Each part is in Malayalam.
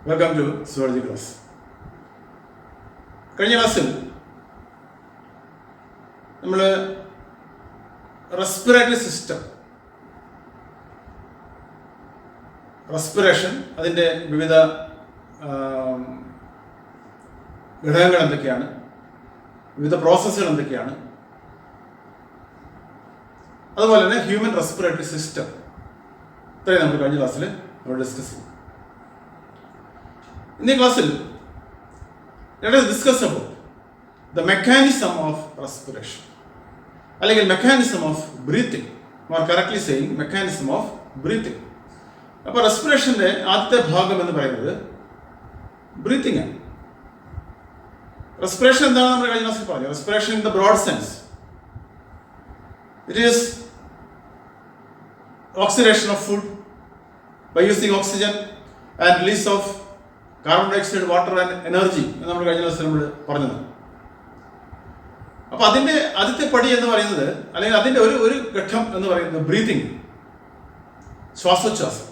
Welcome to zoology class. കഴിഞ്ഞ ക്ലാസ്സിൽ നമ്മൾ റെസ്പിറേറ്ററി സിസ്റ്റം, റെസ്പിറേഷൻ, അതിൻ്റെ വിവിധ ഘടകങ്ങൾ എന്തൊക്കെയാണ്, വിവിധ പ്രോസസ്സുകൾ എന്തൊക്കെയാണ്, അതുപോലെ തന്നെ ഹ്യൂമൻ റെസ്പിറേറ്ററി സിസ്റ്റം, ഇത്രയും നമ്മൾ കഴിഞ്ഞ ക്ലാസ്സിൽ നമ്മൾ ഡിസ്കസ് ചെയ്തു. In the class, let us discuss about the mechanism of respiration. Or mechanism of breathing. More correctly saying, mechanism of breathing. അപ്പോൾ റെസ്പിറേഷൻ്റെ ആദ്യത്തെ ഭാഗം എന്ന് പറയുന്നത് ബ്രീത്തിങ് ആണ്. റെസ്പിറേഷൻ എന്താണ് നമ്മൾ കഴിഞ്ഞ ക്ലാസ്സിൽ പറഞ്ഞു? Respiration in the broad sense, it is oxidation of food by using oxygen and release of carbon dioxide, water and energy എന്ന് നമ്മൾ കഴിഞ്ഞ ദിവസം നമ്മൾ പറഞ്ഞത്. അപ്പൊ അതിന്റെ ആദ്യത്തെ പടി എന്ന് പറയുന്നത്, അല്ലെങ്കിൽ അതിന്റെ ഒരു ഘട്ടം എന്ന് പറയുന്നത് ബ്രീതിങ്, ശ്വാസോച്ഛ്വാസം,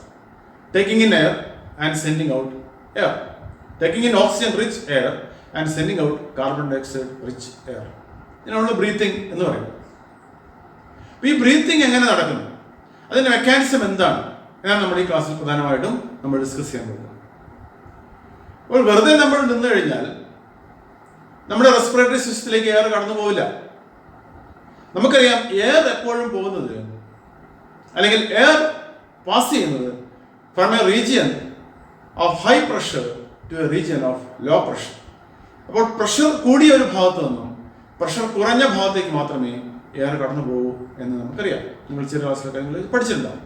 taking in air and sending out air, taking in oxygen rich air and sending out carbon dioxide rich air. ഇതിനാണ് ബ്രീത്തിങ് എന്ന് പറയുന്നത്. അപ്പൊ ഈ ബ്രീത്തിങ് എങ്ങനെ നടക്കുന്നു, അതിന്റെ മെക്കാനിസം എന്താണ് എന്നാണ് നമ്മൾ ഈ ക്ലാസ്സിൽ പ്രധാനമായിട്ടും നമ്മൾ ഡിസ്കസ് ചെയ്യാൻ പോകുന്നത്. അപ്പോൾ വെറുതെ നമ്മൾ നിന്ന് കഴിഞ്ഞാൽ നമ്മുടെ റെസ്പിറേറ്ററി സിസ്റ്റത്തിലേക്ക് എയർ കടന്നു പോവില്ല. നമുക്കറിയാം, എയർ എപ്പോഴും പോകുന്നത്, അല്ലെങ്കിൽ എയർ പാസ് ചെയ്യുന്നത് from a region of high pressure to a region of low pressure. അപ്പോൾ പ്രഷർ കൂടിയ ഒരു ഭാഗത്ത് നിന്നും പ്രഷർ കുറഞ്ഞ ഭാഗത്തേക്ക് മാത്രമേ എയർ കടന്നു പോകൂ എന്ന് നമുക്കറിയാം. നിങ്ങൾ ചെറിയ ക്ലാസ്സിലൊക്കെ നിങ്ങൾ പഠിച്ചിട്ടുണ്ടാവും.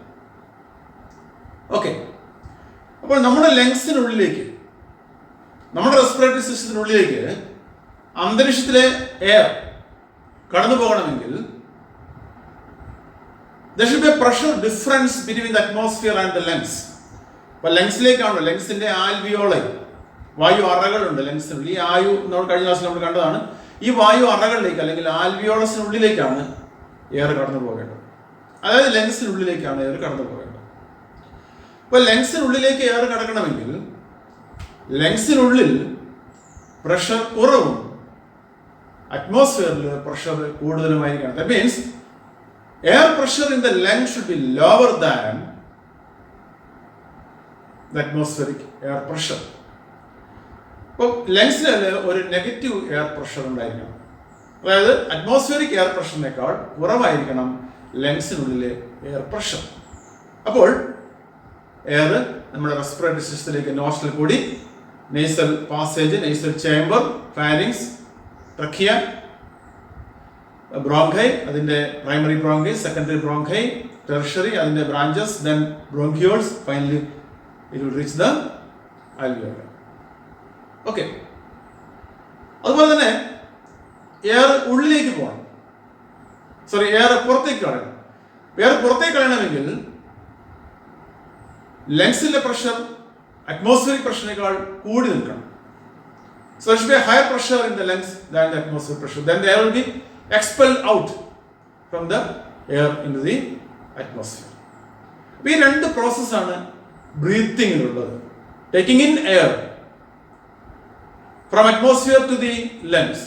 ഓക്കെ, അപ്പോൾ നമ്മുടെ ലങ്സിനുള്ളിലേക്ക്, നമ്മുടെ റെസ്പിറേറ്ററി സിസ്റ്റത്തിനുള്ളിലേക്ക് അന്തരീക്ഷത്തിലെ എയർ കടന്നു പോകണമെങ്കിൽ there should be a pressure difference between the atmosphere and the lungs. അപ്പോൾ ലങ്സിലേക്കാണല്ലോ, ലങ്സിന്റെ ആൽവിയോളൈ, വായു അറകളുണ്ട് ലങ്സിനുള്ളിൽ. ഈ ആയു നമ്മൾ കഴിഞ്ഞ ക്ലാസ്സിൽ നമ്മൾ കണ്ടതാണ്. ഈ വായു അറകളിലേക്ക്, അല്ലെങ്കിൽ ആൽവിയോളസിനുള്ളിലേക്കാണ് എയർ കടന്നു പോകേണ്ടത്. അതായത് ലങ്സിനുള്ളിലേക്കാണ് എയർ കടന്നു പോകേണ്ടത്. അപ്പോൾ ലങ്സിനുള്ളിലേക്ക് എയർ കടക്കണമെങ്കിൽ ലങ്സിനുള്ളിൽ പ്രഷർ കുറവും അറ്റ്മോസ്ഫിയറിൽ പ്രഷർ കൂടുതലുമായിരിക്കണം. That means air pressure in the lungs should be lower than the atmospheric air pressure. അപ്പോൾ ലങ്സിൽ ഒരു നെഗറ്റീവ് എയർ പ്രഷർ ഉണ്ടായിരിക്കണം. അതായത് അറ്റ്മോസ്ഫിയറിക് എയർ പ്രഷറിനേക്കാൾ കുറവായിരിക്കണം ലങ്സിനുള്ളിലെ എയർ പ്രഷർ. അപ്പോൾ എയർ നമ്മുടെ റെസ്പിറേറ്ററി സിസ്റ്റത്തിലേക്ക് നോസ്ട്രൽ കൂടി nasal passage, nasal chamber, pharynx, trachea, bronchi, അതിൻ്റെ primary bronchi, secondary bronchi, tertiary, അതിൻ്റെ branches, then bronchioles, finally it will reach the alveoli. Okay, അതുപോലെ തന്നെ എയർ ഉള്ളിലേക്ക് പോകണം, എയർ പുറത്തേക്ക് കളയണം. എയർ പുറത്തേക്ക് കളയണമെങ്കിൽ ലങ്സിലെ പ്രഷർ atmospheric pressure കൂടി നിൽക്കണം. So there should be a higher pressure in the lungs than the atmospheric pressure. Then the air will be expelled out from the air into the atmosphere. ഈ രണ്ട് പ്രോസസ്സാണ് ബ്രീത്തിങ്ങിലുള്ളത്. Taking in air from atmosphere to the lungs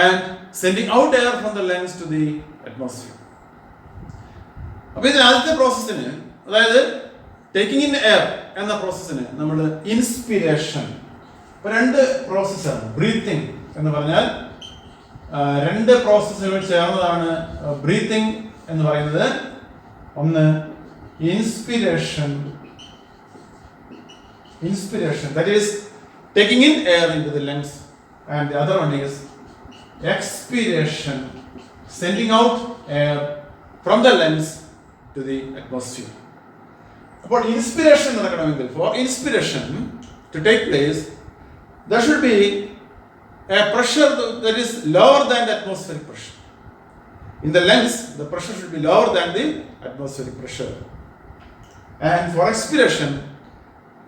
and sending out air from the lungs to the atmosphere. അപ്പൊ ഇതിന് ആദ്യത്തെ പ്രോസസ്സിന്, അതായത് ടേക്കിംഗ് ഇൻ എയർ എന്ന പ്രോസസ്സിന് നമ്മൾ ഇൻസ്പിരേഷൻ, രണ്ട് പ്രോസസ്സാണ്. ബ്രീത്തിങ് എന്ന് പറഞ്ഞാൽ രണ്ട് പ്രോസസ്സുകൾ ചേർന്നതാണ് ബ്രീത്തിങ് എന്ന് പറയുന്നത്. ഒന്ന് inspiration, that is taking in air into the lungs, and the other one is expiration, sending out air from the lungs to the atmosphere. അപ്പോൾ ഇൻസ്പിരേഷൻ നടക്കണമെങ്കിൽ, for inspiration to take place, there should be a pressure that is lower than the atmospheric pressure. In the lungs, the pressure should be lower than the atmospheric pressure. And for expiration,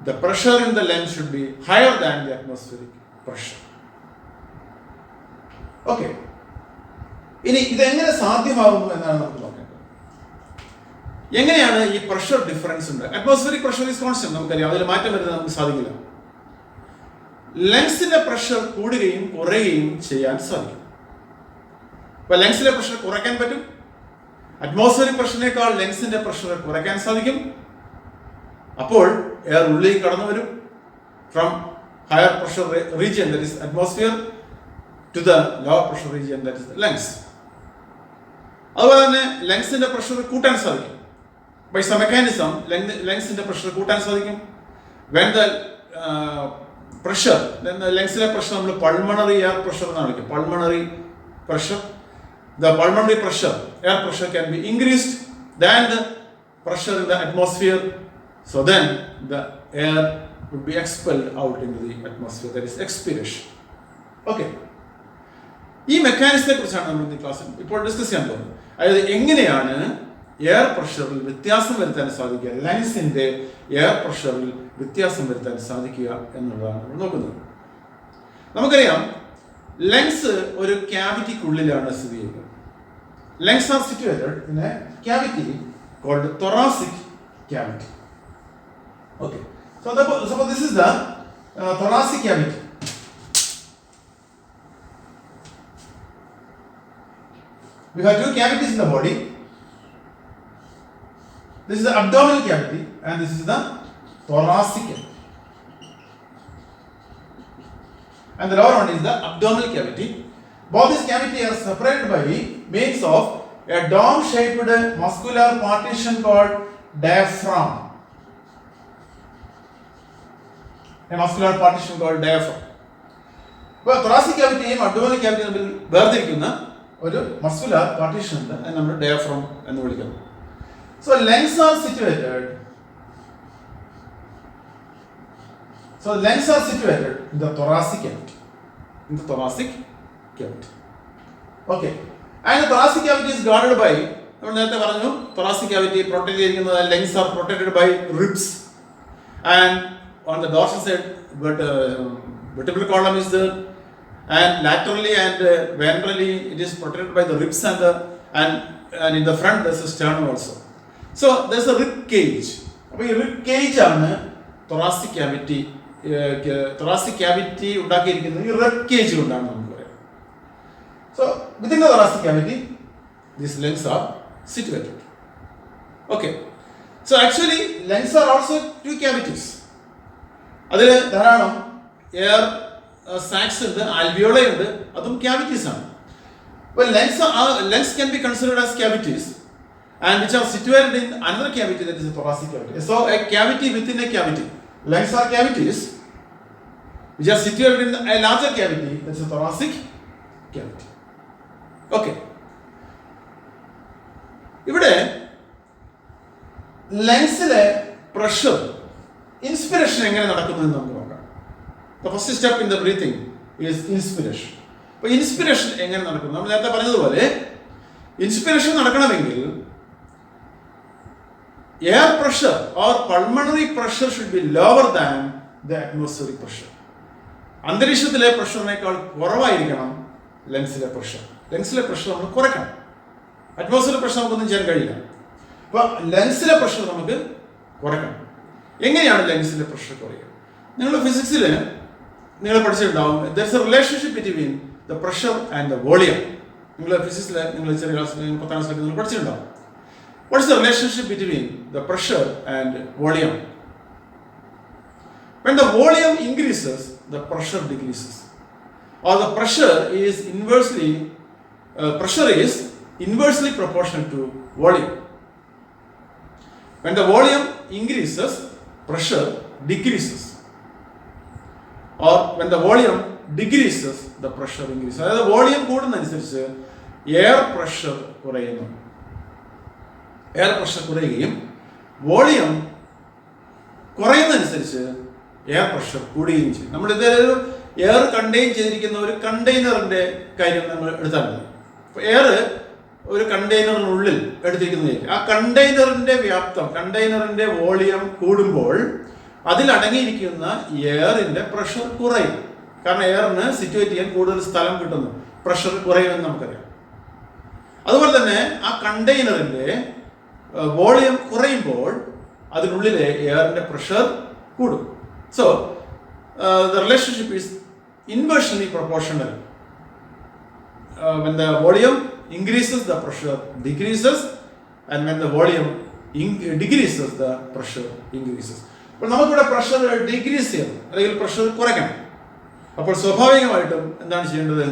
the pressure in the lungs should be higher than the atmospheric pressure. Okay. ഇനി ഇതെങ്ങനെ സാധ്യമാകുന്നു എന്നാണ് നമുക്ക് നോക്കേണ്ടത്. എങ്ങനെയാണ് ഈ പ്രഷർ ഡിഫറൻസ് ഉണ്ട്? അറ്റ്മോസ്ഫിയറിക് പ്രഷർ ഈസ് കോൺസ്റ്റന്റ്, നമുക്കറിയാം, അതിൽ മാറ്റം വരുന്നത് നമുക്ക് സാധിക്കില്ല. ലങ്സിന്റെ പ്രഷർ കൂടുകയും കുറയുകയും ചെയ്യാൻ സാധിക്കും. അപ്പൊ ലങ്സിലെ പ്രഷർ കുറയ്ക്കാൻ പറ്റും. അറ്റ്മോസ്ഫിയറിക് പ്രഷറിനേക്കാൾ ലങ്സിന്റെ പ്രഷർ കുറയ്ക്കാൻ സാധിക്കും. അപ്പോൾ എയർ ഉള്ളിലേക്ക് കടന്നു വരും. From higher pressure region, that is atmosphere, to the lower pressure region, that is lungs. അതുപോലെ തന്നെ ലങ്സിന്റെ പ്രഷർ കൂട്ടാൻ സാധിക്കും. ബൈ സം മെക്കാനിസം ലങ്സിന്റെ പ്രഷർ കൂട്ടാൻ സാധിക്കും. വെൻ ദ പ്രഷർ, ലങ്സിലെ പ്രഷർ നമ്മൾ പൾമണറി എയർ പ്രഷർ എന്നാണ് വിളിക്കുക. Pulmonary pressure, the pulmonary pressure, air pressure can be increased than the pressure in the atmosphere. So then the air would be expelled out into the atmosphere, that is expiration. Okay. ഈ മെക്കാനിസത്തെ കുറിച്ചാണ് നമ്മൾ ഈ ക്ലാസ്സിൽ ഇപ്പോൾ ഡിസ്കസ് ചെയ്യാൻ പോകുന്നത്. അതായത് എങ്ങനെയാണ് എയർ പ്രഷറിൽ വ്യത്യാസം വരുത്താൻ സാധിക്കുക, ലങ്സിന്റെ എയർ പ്രഷറിൽ വ്യത്യാസം വരുത്താൻ സാധിക്കുക എന്നുള്ളതാണ് നമ്മൾ നോക്കുന്നത്. നമുക്കറിയാം, ലങ്സ് ഒരു ക്യാവിറ്റിക്കുള്ളിലാണ് സ്ഥിതി ചെയ്യുന്നത്. Lungs are situated in a cavity called thoracic cavity. Okay. So this is the thoracic cavity. We have two cavities in the body. This is the abdominal cavity and this is the thoracic cavity. And the lower one is the abdominal cavity. Both these cavities are separated by means of a dome-shaped muscular partition called diaphragm. A muscular partition called diaphragm. അപ്പോൾ thoracic cavity യും abdominal cavity തമ്മിൽ വേർതിരിക്കുന്ന ഒരു muscular partition ഉണ്ട്, അതിനെ നമ്മൾ diaphragm എന്ന് വിളിക്കുന്നു. So lungs are situated. In the thoracic cavity. Okay. And the thoracic cavity is guarded by, നമ്മൾ നേരത്തെ പറഞ്ഞു, thoracic cavity പ്രൊട്ടക്ട് ചെയ്തിരിക്കുന്നത്, lungs are protected by ribs, and on the dorsal side vertebral column is there, and laterally and ventrally it is protected by the ribs and in the front there's a sternum also. So there's a rib cage. അപ്പോൾ ഈ rib cage ആണ് thoracic cavity ഉണ്ടാക്കിയിരിക്കുന്നത് ഈ rib cage കൊണ്ടാണ് നമുക്ക് പറയാം. So within the thoracic cavity these lungs are situated. Okay. So actually lungs are also two cavities. അതിൽ ധാരാളം എയർ സാക്സ് ഉണ്ട്, ആൽവിയോളി ഉണ്ട്, അതും cavities ആണ്. Well, lungs can be considered as cavities and which are situated in another cavity, that is a thoracic cavity. So a cavity within a cavity. Lungs are cavities which are situated in a larger cavity, that is a thoracic cavity. Okay. ഇവിടെ ലങ്സിലെ പ്രഷർ ഇൻസ്പിറേഷൻ എങ്ങനെ നടക്കുന്നു എന്ന് നമുക്ക് നോക്കാം. The first step in the breathing is inspiration. അപ്പോൾ ഇൻസ്പിറേഷൻ എങ്ങനെ നടക്കുന്നു? നമ്മൾ നേരത്തെ പറഞ്ഞതുപോലെ ഇൻസ്പിറേഷൻ നടക്കണമെങ്കിൽ air pressure or pulmonary pressure should be lower than the atmospheric pressure. അന്തരീക്ഷത്തിലെ പ്രഷറിനേക്കാൾ കുറവായിരിക്കണം ലങ്സിലെ പ്രഷർ. ലങ്സിലെ പ്രഷർ നമ്മൾ കുറയ്ക്കണം. അറ്റ്മോസ്ഫിയറിക് പ്രഷർ നമുക്കൊന്നും ചെയ്യാൻ കഴിയില്ല. അപ്പോൾ ലങ്സിലെ പ്രഷർ നമുക്ക് കുറയ്ക്കണം. എങ്ങനെയാണ് ലങ്സിലെ പ്രഷർ കുറയുക? നിങ്ങൾ ഫിസിക്സിൽ നിങ്ങൾ പഠിച്ചിട്ടുണ്ടാവും, there is a relationship between the pressure and the volume. നിങ്ങൾ ഫിസിക്സിൽ നിങ്ങൾ ചെറിയ ക്ലാസ് 10ാം ക്ലാസ്സിൽ നിങ്ങൾ പഠിച്ചിട്ടുണ്ടാവും. What is the relationship between the pressure and volume? When the volume increases, the pressure decreases, or the pressure is inversely proportional to volume. When the volume increases, pressure decreases, or when the volume decreases, the pressure increases. അതായത് വോളിയം കൂടുന്നതനുസരിച്ച് എയർ പ്രഷർ കുറയുന്നു. എയർ പ്രഷർ കുറയുകയും വോളിയം കുറയുന്നതനുസരിച്ച് എയർ പ്രഷർ കൂടുകയും ചെയ്യും. നമ്മൾ ഇതൊരു എയർ കണ്ടെയ്ൻ ചെയ്തിരിക്കുന്ന ഒരു കണ്ടെയ്നറിന്റെ കാര്യം നമ്മൾ എടുത്താൽ മതി. അപ്പോൾ എയർ ഒരു കണ്ടെയ്നറിനുള്ളിൽ എടുത്തിരിക്കുന്നത്, ആ കണ്ടെയ്നറിന്റെ വ്യാപ്തം, കണ്ടെയ്നറിന്റെ വോളിയം കൂടുമ്പോൾ അതിലടങ്ങിയിരിക്കുന്ന എയറിന്റെ പ്രഷർ കുറയും. കാരണം എയറിന് സിറ്റുവേറ്റ് ചെയ്യാൻ കൂടുതൽ സ്ഥലം കിട്ടുന്നു, പ്രഷർ കുറയുമെന്ന് നമുക്കറിയാം. അതുപോലെ തന്നെ ആ കണ്ടെയ്നറിന്റെ വോളിയം കുറയുമ്പോൾ അതിനുള്ളിലെ എയറിന്റെ പ്രഷർ കൂടും. So the relationship is inversely proportional. When the volume increases, the pressure decreases, and when the volume decreases, the pressure increases. അപ്പോൾ നമുക്കിവിടെ പ്രഷർ ഡിക്രീസ് ചെയ്യണം അല്ലെങ്കിൽ പ്രഷർ കുറയ്ക്കണം. അപ്പോൾ സ്വാഭാവികമായിട്ടും എന്താണ് ചെയ്യേണ്ടത്?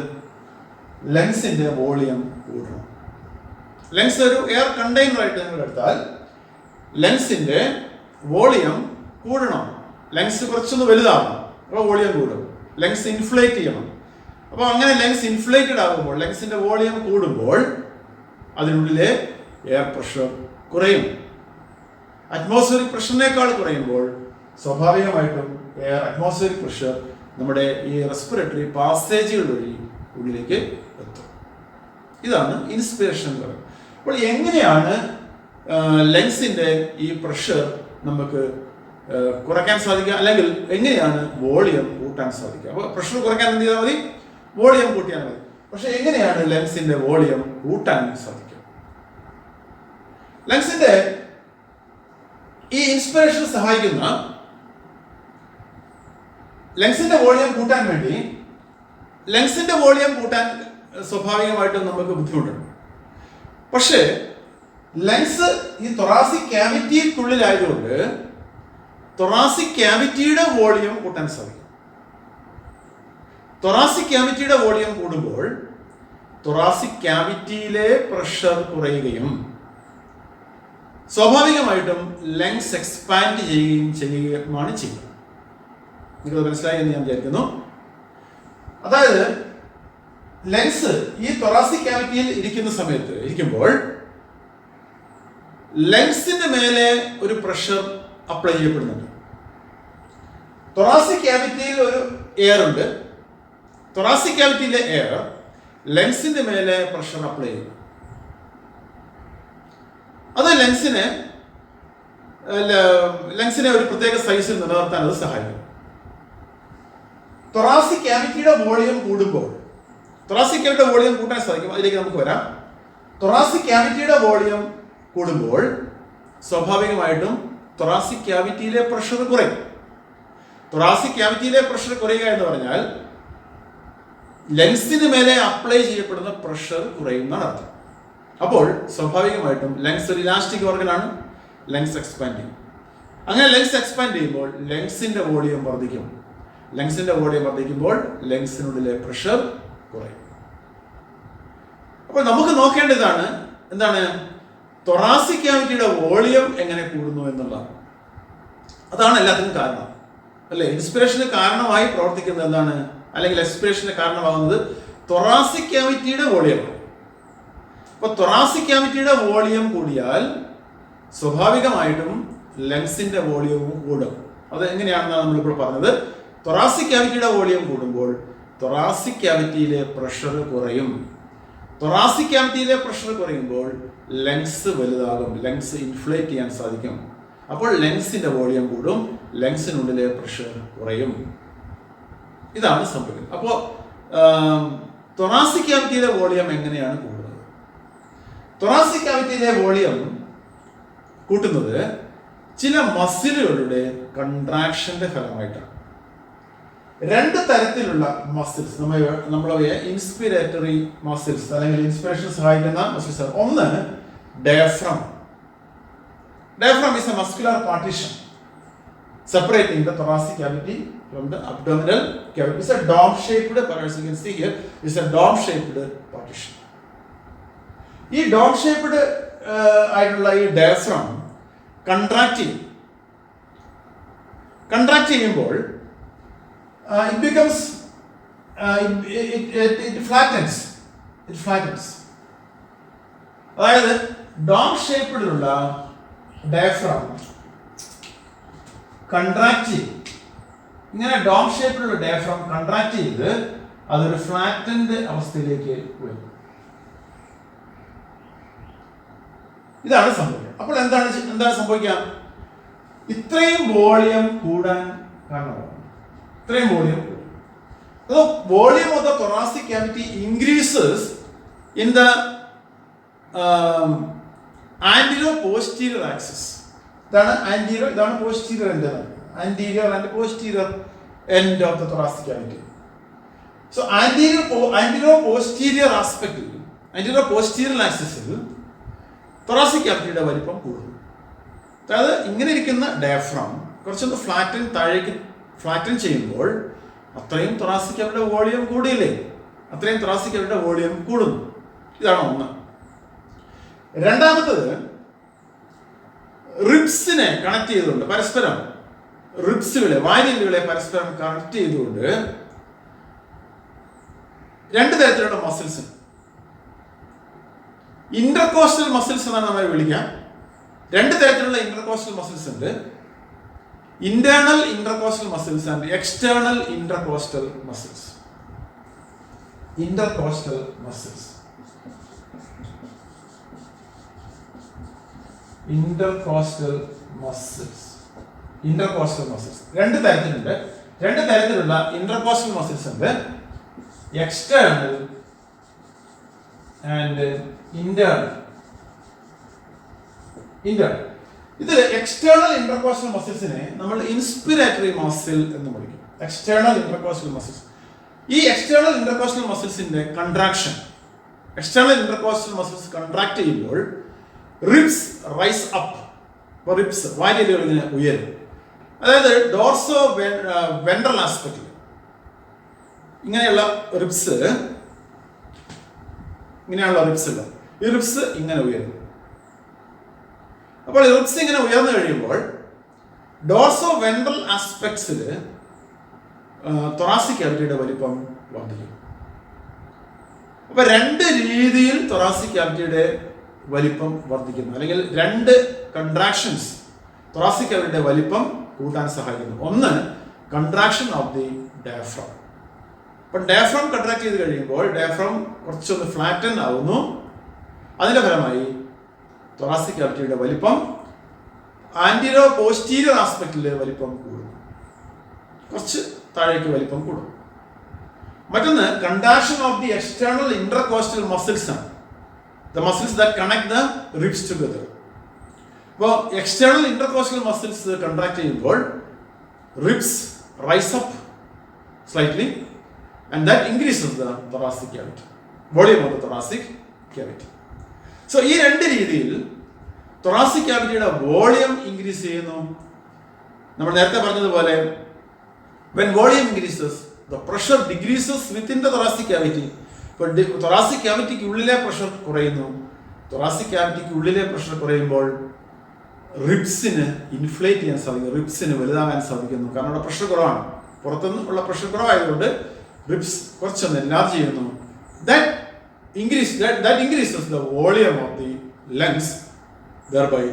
ലങ്സിന്റെ വോളിയം കൂട്ടണം. ലങ്സ് ഒരു എയർ കണ്ടെയ്നർ ആയിട്ട് നിങ്ങൾ എടുത്താൽ ലങ്സിന്റെ വോളിയം കൂടണം. ലങ്സ് കുറച്ചൊന്ന് വലുതാവണം, അപ്പോൾ വോളിയം കൂടും. ലങ്സ് ഇൻഫ്ലേറ്റ് ചെയ്യണം. അപ്പോൾ അങ്ങനെ ലങ്സ് ഇൻഫ്ലേറ്റഡ് ആകുമ്പോൾ, ലങ്സിന്റെ വോളിയം കൂടുമ്പോൾ അതിനുള്ളിലെ എയർ പ്രഷർ കുറയും. അറ്റ്മോസ്ഫിയറിക് പ്രഷറിനേക്കാൾ കുറയുമ്പോൾ സ്വാഭാവികമായിട്ടും അറ്റ്മോസ്ഫിയറിക് പ്രഷർ നമ്മുടെ ഈ റെസ്പിറേറ്ററി പാസേജുകൾ വഴി ഉള്ളിലേക്ക് എത്തും. ഇതാണ് ഇൻസ്പിറേഷൻ എന്ന് പറയുന്നത്. അപ്പോൾ എങ്ങനെയാണ് ലങ്സിന്റെ ഈ പ്രഷർ നമുക്ക് കുറയ്ക്കാൻ സാധിക്കുക, അല്ലെങ്കിൽ എങ്ങനെയാണ് വോളിയം കൂട്ടാൻ സാധിക്കുക? അപ്പോൾ പ്രഷർ കുറയ്ക്കാൻ എന്ത് ചെയ്താൽ മതി? വോളിയം കൂട്ടിയാൽ മതി. പക്ഷെ എങ്ങനെയാണ് ലങ്സിന്റെ വോളിയം കൂട്ടാൻ സാധിക്കുക? ലങ്സിന്റെ ഈ ഇൻസ്പിറേഷൻ സഹായിക്കുന്ന ലങ്സിന്റെ വോളിയം കൂട്ടാൻ വേണ്ടി, ലങ്സിന്റെ വോളിയം കൂട്ടാൻ സ്വാഭാവികമായിട്ടും നമുക്ക് ബുദ്ധിമുട്ടുണ്ട്. പക്ഷേ ലങ്സ് ഈ തൊറാസിക് ക്യാവിറ്റിക്കുള്ളിലായതുകൊണ്ട് തൊറാസിക് ക്യാവിറ്റിയുടെ വോളിയം കൂട്ടാൻ സാധിക്കും. തൊറാസിക് ക്യാവിറ്റിയുടെ വോളിയം കൂടുമ്പോൾ തൊറാസിക് ക്യാവിറ്റിയിലെ പ്രഷർ കുറയുകയും സ്വാഭാവികമായിട്ടും ലങ്സ് എക്സ്പാൻഡ് ചെയ്യുകയുമാണ് ചെയ്യുന്നത്. നിങ്ങൾക്ക് മനസ്സിലായി എന്ന് ഞാൻ വിചാരിക്കുന്നു. അതായത് ലങ്സ് ഈ തൊറാസിക് ക്യാവിറ്റിയിൽ ഇരിക്കുമ്പോൾ ലങ്സിന്റെ മേലെ ഒരു പ്രഷർ അപ്ലൈ ചെയ്യപ്പെടുന്നുണ്ട്. തൊറാസിക് ക്യാവിറ്റിയിൽ ഒരു എയർ ഉണ്ട്. തൊറാസിക് ക്യാവിറ്റിയിലെ എയർ ലങ്സിന്റെ മേലെ പ്രഷർ അപ്ലൈ ചെയ്യും. അത് ലങ്സിനെ ഒരു പ്രത്യേക സൈസിൽ നിലനിർത്താൻ അത് സഹായിക്കും. തൊറാസിക് ക്യാവിറ്റിയുടെ വോളിയം കൂടുമ്പോൾ, തൊറാസിക് ക്യാവിറ്റിയുടെ വോളിയം കൂട്ടാൻ സാധിക്കും. അതിലേക്ക് നമുക്ക് വരാം. തൊറാസിക് ക്യാവിറ്റിയുടെ വോളിയം കൂടുമ്പോൾ സ്വാഭാവികമായിട്ടും തൊറാസിക് ക്യാവിറ്റിയിലെ പ്രഷർ കുറയും. തൊറാസിക് ക്യാവിറ്റിയിലെ പ്രഷർ കുറയുക എന്ന് പറഞ്ഞാൽ ലങ്സിന് മേലെ അപ്ലൈ ചെയ്യപ്പെടുന്ന പ്രഷർ കുറയുന്നതാണ് അർത്ഥം. അപ്പോൾ സ്വാഭാവികമായിട്ടും ലങ്സ് ഒരു ഇലാസ്റ്റിക് ഓർഗനാണ്. ലങ്സ് എക്സ്പാൻഡ് ചെയ്യും. അങ്ങനെ ലങ്സ് എക്സ്പാൻഡ് ചെയ്യുമ്പോൾ ലങ്സിന്റെ വോളിയം വർദ്ധിക്കും. ലങ്സിന്റെ വോളിയം വർദ്ധിക്കുമ്പോൾ ലങ്സിനുള്ളിലെ പ്രഷർ കുറയും. അപ്പോൾ നമുക്ക് നോക്കേണ്ടതാണ് എന്താണ്? തൊറാസിക് ക്യാവിറ്റിയുടെ വോളിയം എങ്ങനെ കൂടുന്നു എന്നുള്ളതാണ്. അതാണ് എല്ലാത്തിനും കാരണം, അല്ലെ? ഇൻസ്പിറേഷന് കാരണമായി പ്രവർത്തിക്കുന്നത് എന്താണ്? അല്ലെങ്കിൽ എക്സ്പിറേഷന് കാരണമാകുന്നത് തൊറാസിക് ക്യാവിറ്റിയുടെ വോളിയമാണ്. അപ്പൊ തൊറാസിക് ക്യാവിറ്റിയുടെ വോളിയം കൂടിയാൽ സ്വാഭാവികമായിട്ടും ലങ്സിന്റെ വോളിയവും കൂടും. അത് എങ്ങനെയാണെന്നാണ് നമ്മളിപ്പോൾ പറഞ്ഞത്. തൊറാസിക് ക്യാവിറ്റിയുടെ വോളിയം കൂടുമ്പോൾ തൊറാസിക് ക്യാവിറ്റിയിലെ പ്രഷർ കുറയും. തൊറാസിക് ക്യാവിറ്റിയിലെ പ്രഷർ കുറയുമ്പോൾ ലങ്സ് വലുതാകും. ലങ്സ് ഇൻഫ്ലേറ്റ് ചെയ്യാൻ സാധിക്കും. അപ്പോൾ ലങ്സിന്റെ വോളിയം കൂടും. ലങ്സിനുള്ളിലെ പ്രഷർ കുറയും. ഇതാണ് സംഭവിക്കുന്നത്. അപ്പോൾ തൊറാസിക് ക്യാവിറ്റിയിലെ വോളിയം എങ്ങനെയാണ് കൂടുന്നത്? തൊറാസിക് ക്യാവിറ്റിയിലെ വോളിയം കൂട്ടുന്നത് ചില മസിലുകളുടെ കൺട്രാക്ഷന്റെ ഫലമായിട്ടാണ്. രണ്ട് തരത്തിലുള്ള മസിൽസ് നമ്മളെ ഇൻസ്പിറേറ്ററി മസിൽസ് അല്ലെങ്കിൽ ഇൻസ്പിറേഷൻ സഹായിക്കുന്ന മസിൽസ്. ഒന്ന് diaphragm. Diaphragm is a muscular partition separating the thoracic cavity from the abdominal cavity. It's a dome-shaped, as you can see here, it's a dome-shaped partition. ഈ dome-shaped ആയിട്ടുള്ള ഈ ഡയഫ്രം കൺട്രാക്ട് ചെയ്യുമ്പോൾ it becomes it flattens. അതായത് ഡോം-ഷേപ്പിലുള്ള ഡയഫ്രം കൺട്രാക്ട് ചെയ്യും. ഇങ്ങനെ ഡോം ഷേപ്പിലുള്ള ഡയഫ്രം കൺട്രാക്ട് ചെയ്ത് അതൊരു ഫ്ലാറ്റൻഡ് അവസ്ഥയിലേക്ക് വരും. ഇതാണ് സംഭവിക്കുക. അപ്പോൾ എന്താണ് സംഭവിക്കുക? ഇത്രയും വോളിയം കൂടാൻ കാരണമാണ്. ഇത്രയും വോളിയം കൂടും. So volume of the thoracic cavity increases in the anterior posterior axis. ഇതാണ് ആന്റീരിയർ, ഇതാണ് posterior end. Anterior and posterior end of the thoracic cavity. So anterior posterior ആസ്പെക്റ്റിൽ, ആന്റീരിയർ പോസ്റ്റീരിയർ ആക്സിസിൽ thoracic cavityയുടെ വലിപ്പം കൂടുന്നു. അതായത് ഇങ്ങനെ ഇരിക്കുന്ന ഡയഫ്രം കുറച്ചൊന്ന് താഴേക്ക് ഫ്ലാറ്റൻ ചെയ്യുമ്പോൾ അത്രയും thoracic cavityയുടെ വോളിയം കൂടിയില്ലേ? അത്രയും thoracic cavityയുടെ വോളിയം കൂടുന്നു. ഇതാണ് ഒന്ന്. രണ്ടാമത്തത്, റിബ്സിനെ കണക്ട് ചെയ്തുകൊണ്ട് പരസ്പരം, റിബ്സുകളെ, വാരിയലുകളെ പരസ്പരം കണക്ട് ചെയ്തുകൊണ്ട് രണ്ട് തരത്തിലുള്ള മസിൽസ്, ഇന്റർകോസ്റ്റൽ മസിൽസ് എന്നാണ് നമ്മൾ വിളിക്കാം. രണ്ട് തരത്തിലുള്ള ഇന്റർകോസ്റ്റൽ മസിൽസ് ഉണ്ട്. Internal intercostal muscles and external intercostal muscles. Intercostal muscles, intercostal muscles, intercostal muscles രണ്ട് തരത്തിലുണ്ട്. രണ്ട് തരത്തിലുള്ള ഇന്റർകോസ്റ്റൽ മസിൽസ് ഉണ്ട്. External and internal. ഇതിൽ എക്സ്റ്റേണൽ ഇന്റർകോസ്റ്റൽ മസിൽസിനെ നമ്മൾ ഇൻസ്പിരേറ്ററി മസിൽ എന്ന് വിളിക്കും. External intercostal muscles. ഈ എക്സ്റ്റേണൽ ഇന്റർകോസ്റ്റൽ മസിൽസിന്റെ contraction, external intercostal muscles contract ചെയ്യുമ്പോൾ റിബ്സ് റൈസ് അപ്പ്. അപ്പോൾ റിബ്സ്, വാരിയലുകൾ ഇങ്ങനെ ഉയരും. അതായത് ഡോർസോ വെൻട്രൽ ആസ്പെക്റ്റിൽ ഇങ്ങനെയുള്ള റിബ്സ്, ഇങ്ങനെയുള്ള റിബ്സ് ഇല്ല, ഈ റിബ്സ് ഇങ്ങനെ ഉയരും. അപ്പോൾ റിബ്സ് ഇങ്ങനെ ഉയർന്നു കഴിയുമ്പോൾ ഡോർസോ വെൻട്രൽ ആസ്പെക്ട്സിൽ thoracic cavityയുടെ വലിപ്പം വർദ്ധിക്കും. അപ്പൊ രണ്ട് രീതിയിൽ thoracic cavityയുടെ വലിപ്പം വർദ്ധിക്കുന്നു, അല്ലെങ്കിൽ രണ്ട് കൺട്രാക്ഷൻസ് thoracic cavityയുടെ വലിപ്പം കൂട്ടാൻ സഹായിക്കുന്നു. ഒന്ന്, കൺട്രാക്ഷൻ ഓഫ് ദി ഡയഫ്രം. അപ്പൊ ഡയഫ്രം കൺട്രാക്ട് ചെയ്ത് കഴിയുമ്പോൾ ഡയഫ്രം കുറച്ചൊന്ന് ഫ്ലാറ്റൻ ആവുന്നു. അതിന്റെ ഫലമായി thoracic cavityയുടെ വലിപ്പം ആന്റീരിയർ പോസ്റ്റീരിയർ ആസ്പെക്റ്റിലെ വലിപ്പം കൂടുന്നു, കുറച്ച് താഴേക്ക് വലിപ്പം കൂടും. മറ്റൊന്ന്, contraction of the external intercostal muscles ആണ്. The muscles that connect the ribs together. അപ്പോൾ എക്സ്റ്റേണൽ ഇന്റർകോസ്റ്റൽ മസിൽസ് കൺട്രാക്ട് ചെയ്യുമ്പോൾ ribs rise up slightly and that increases the thoracic cavity, volume of the thoracic cavity. So ഈ രണ്ട് രീതിയിൽ thoracic cavityയുടെ വോളിയം ഇൻക്രീസ് ചെയ്യുന്നു. നമ്മൾ നേരത്തെ പറഞ്ഞതുപോലെ when volume increases, the pressure decreases within the thoracic cavity. ഇപ്പോൾ thoracic cavityക്ക് ഉള്ളിലെ പ്രഷർ കുറയുന്നു. thoracic cavityക്ക് ഉള്ളിലെ പ്രഷർ കുറയുമ്പോൾ റിബ്സിന് ഇൻഫ്ലേറ്റ് ചെയ്യാൻ സാധിക്കും, റിബ്സിന് വലുതാകാൻ സാധിക്കുന്നു. കാരണം അവിടെ പ്രഷർ കുറവാണ്, പുറത്തുനിന്ന് ഉള്ള പ്രഷർ കുറവായതുകൊണ്ട് റിബ്സ് കുറച്ചൊന്ന് എൻലാർജ് ചെയ്യുന്നു. That increases the volume of the lungs, thereby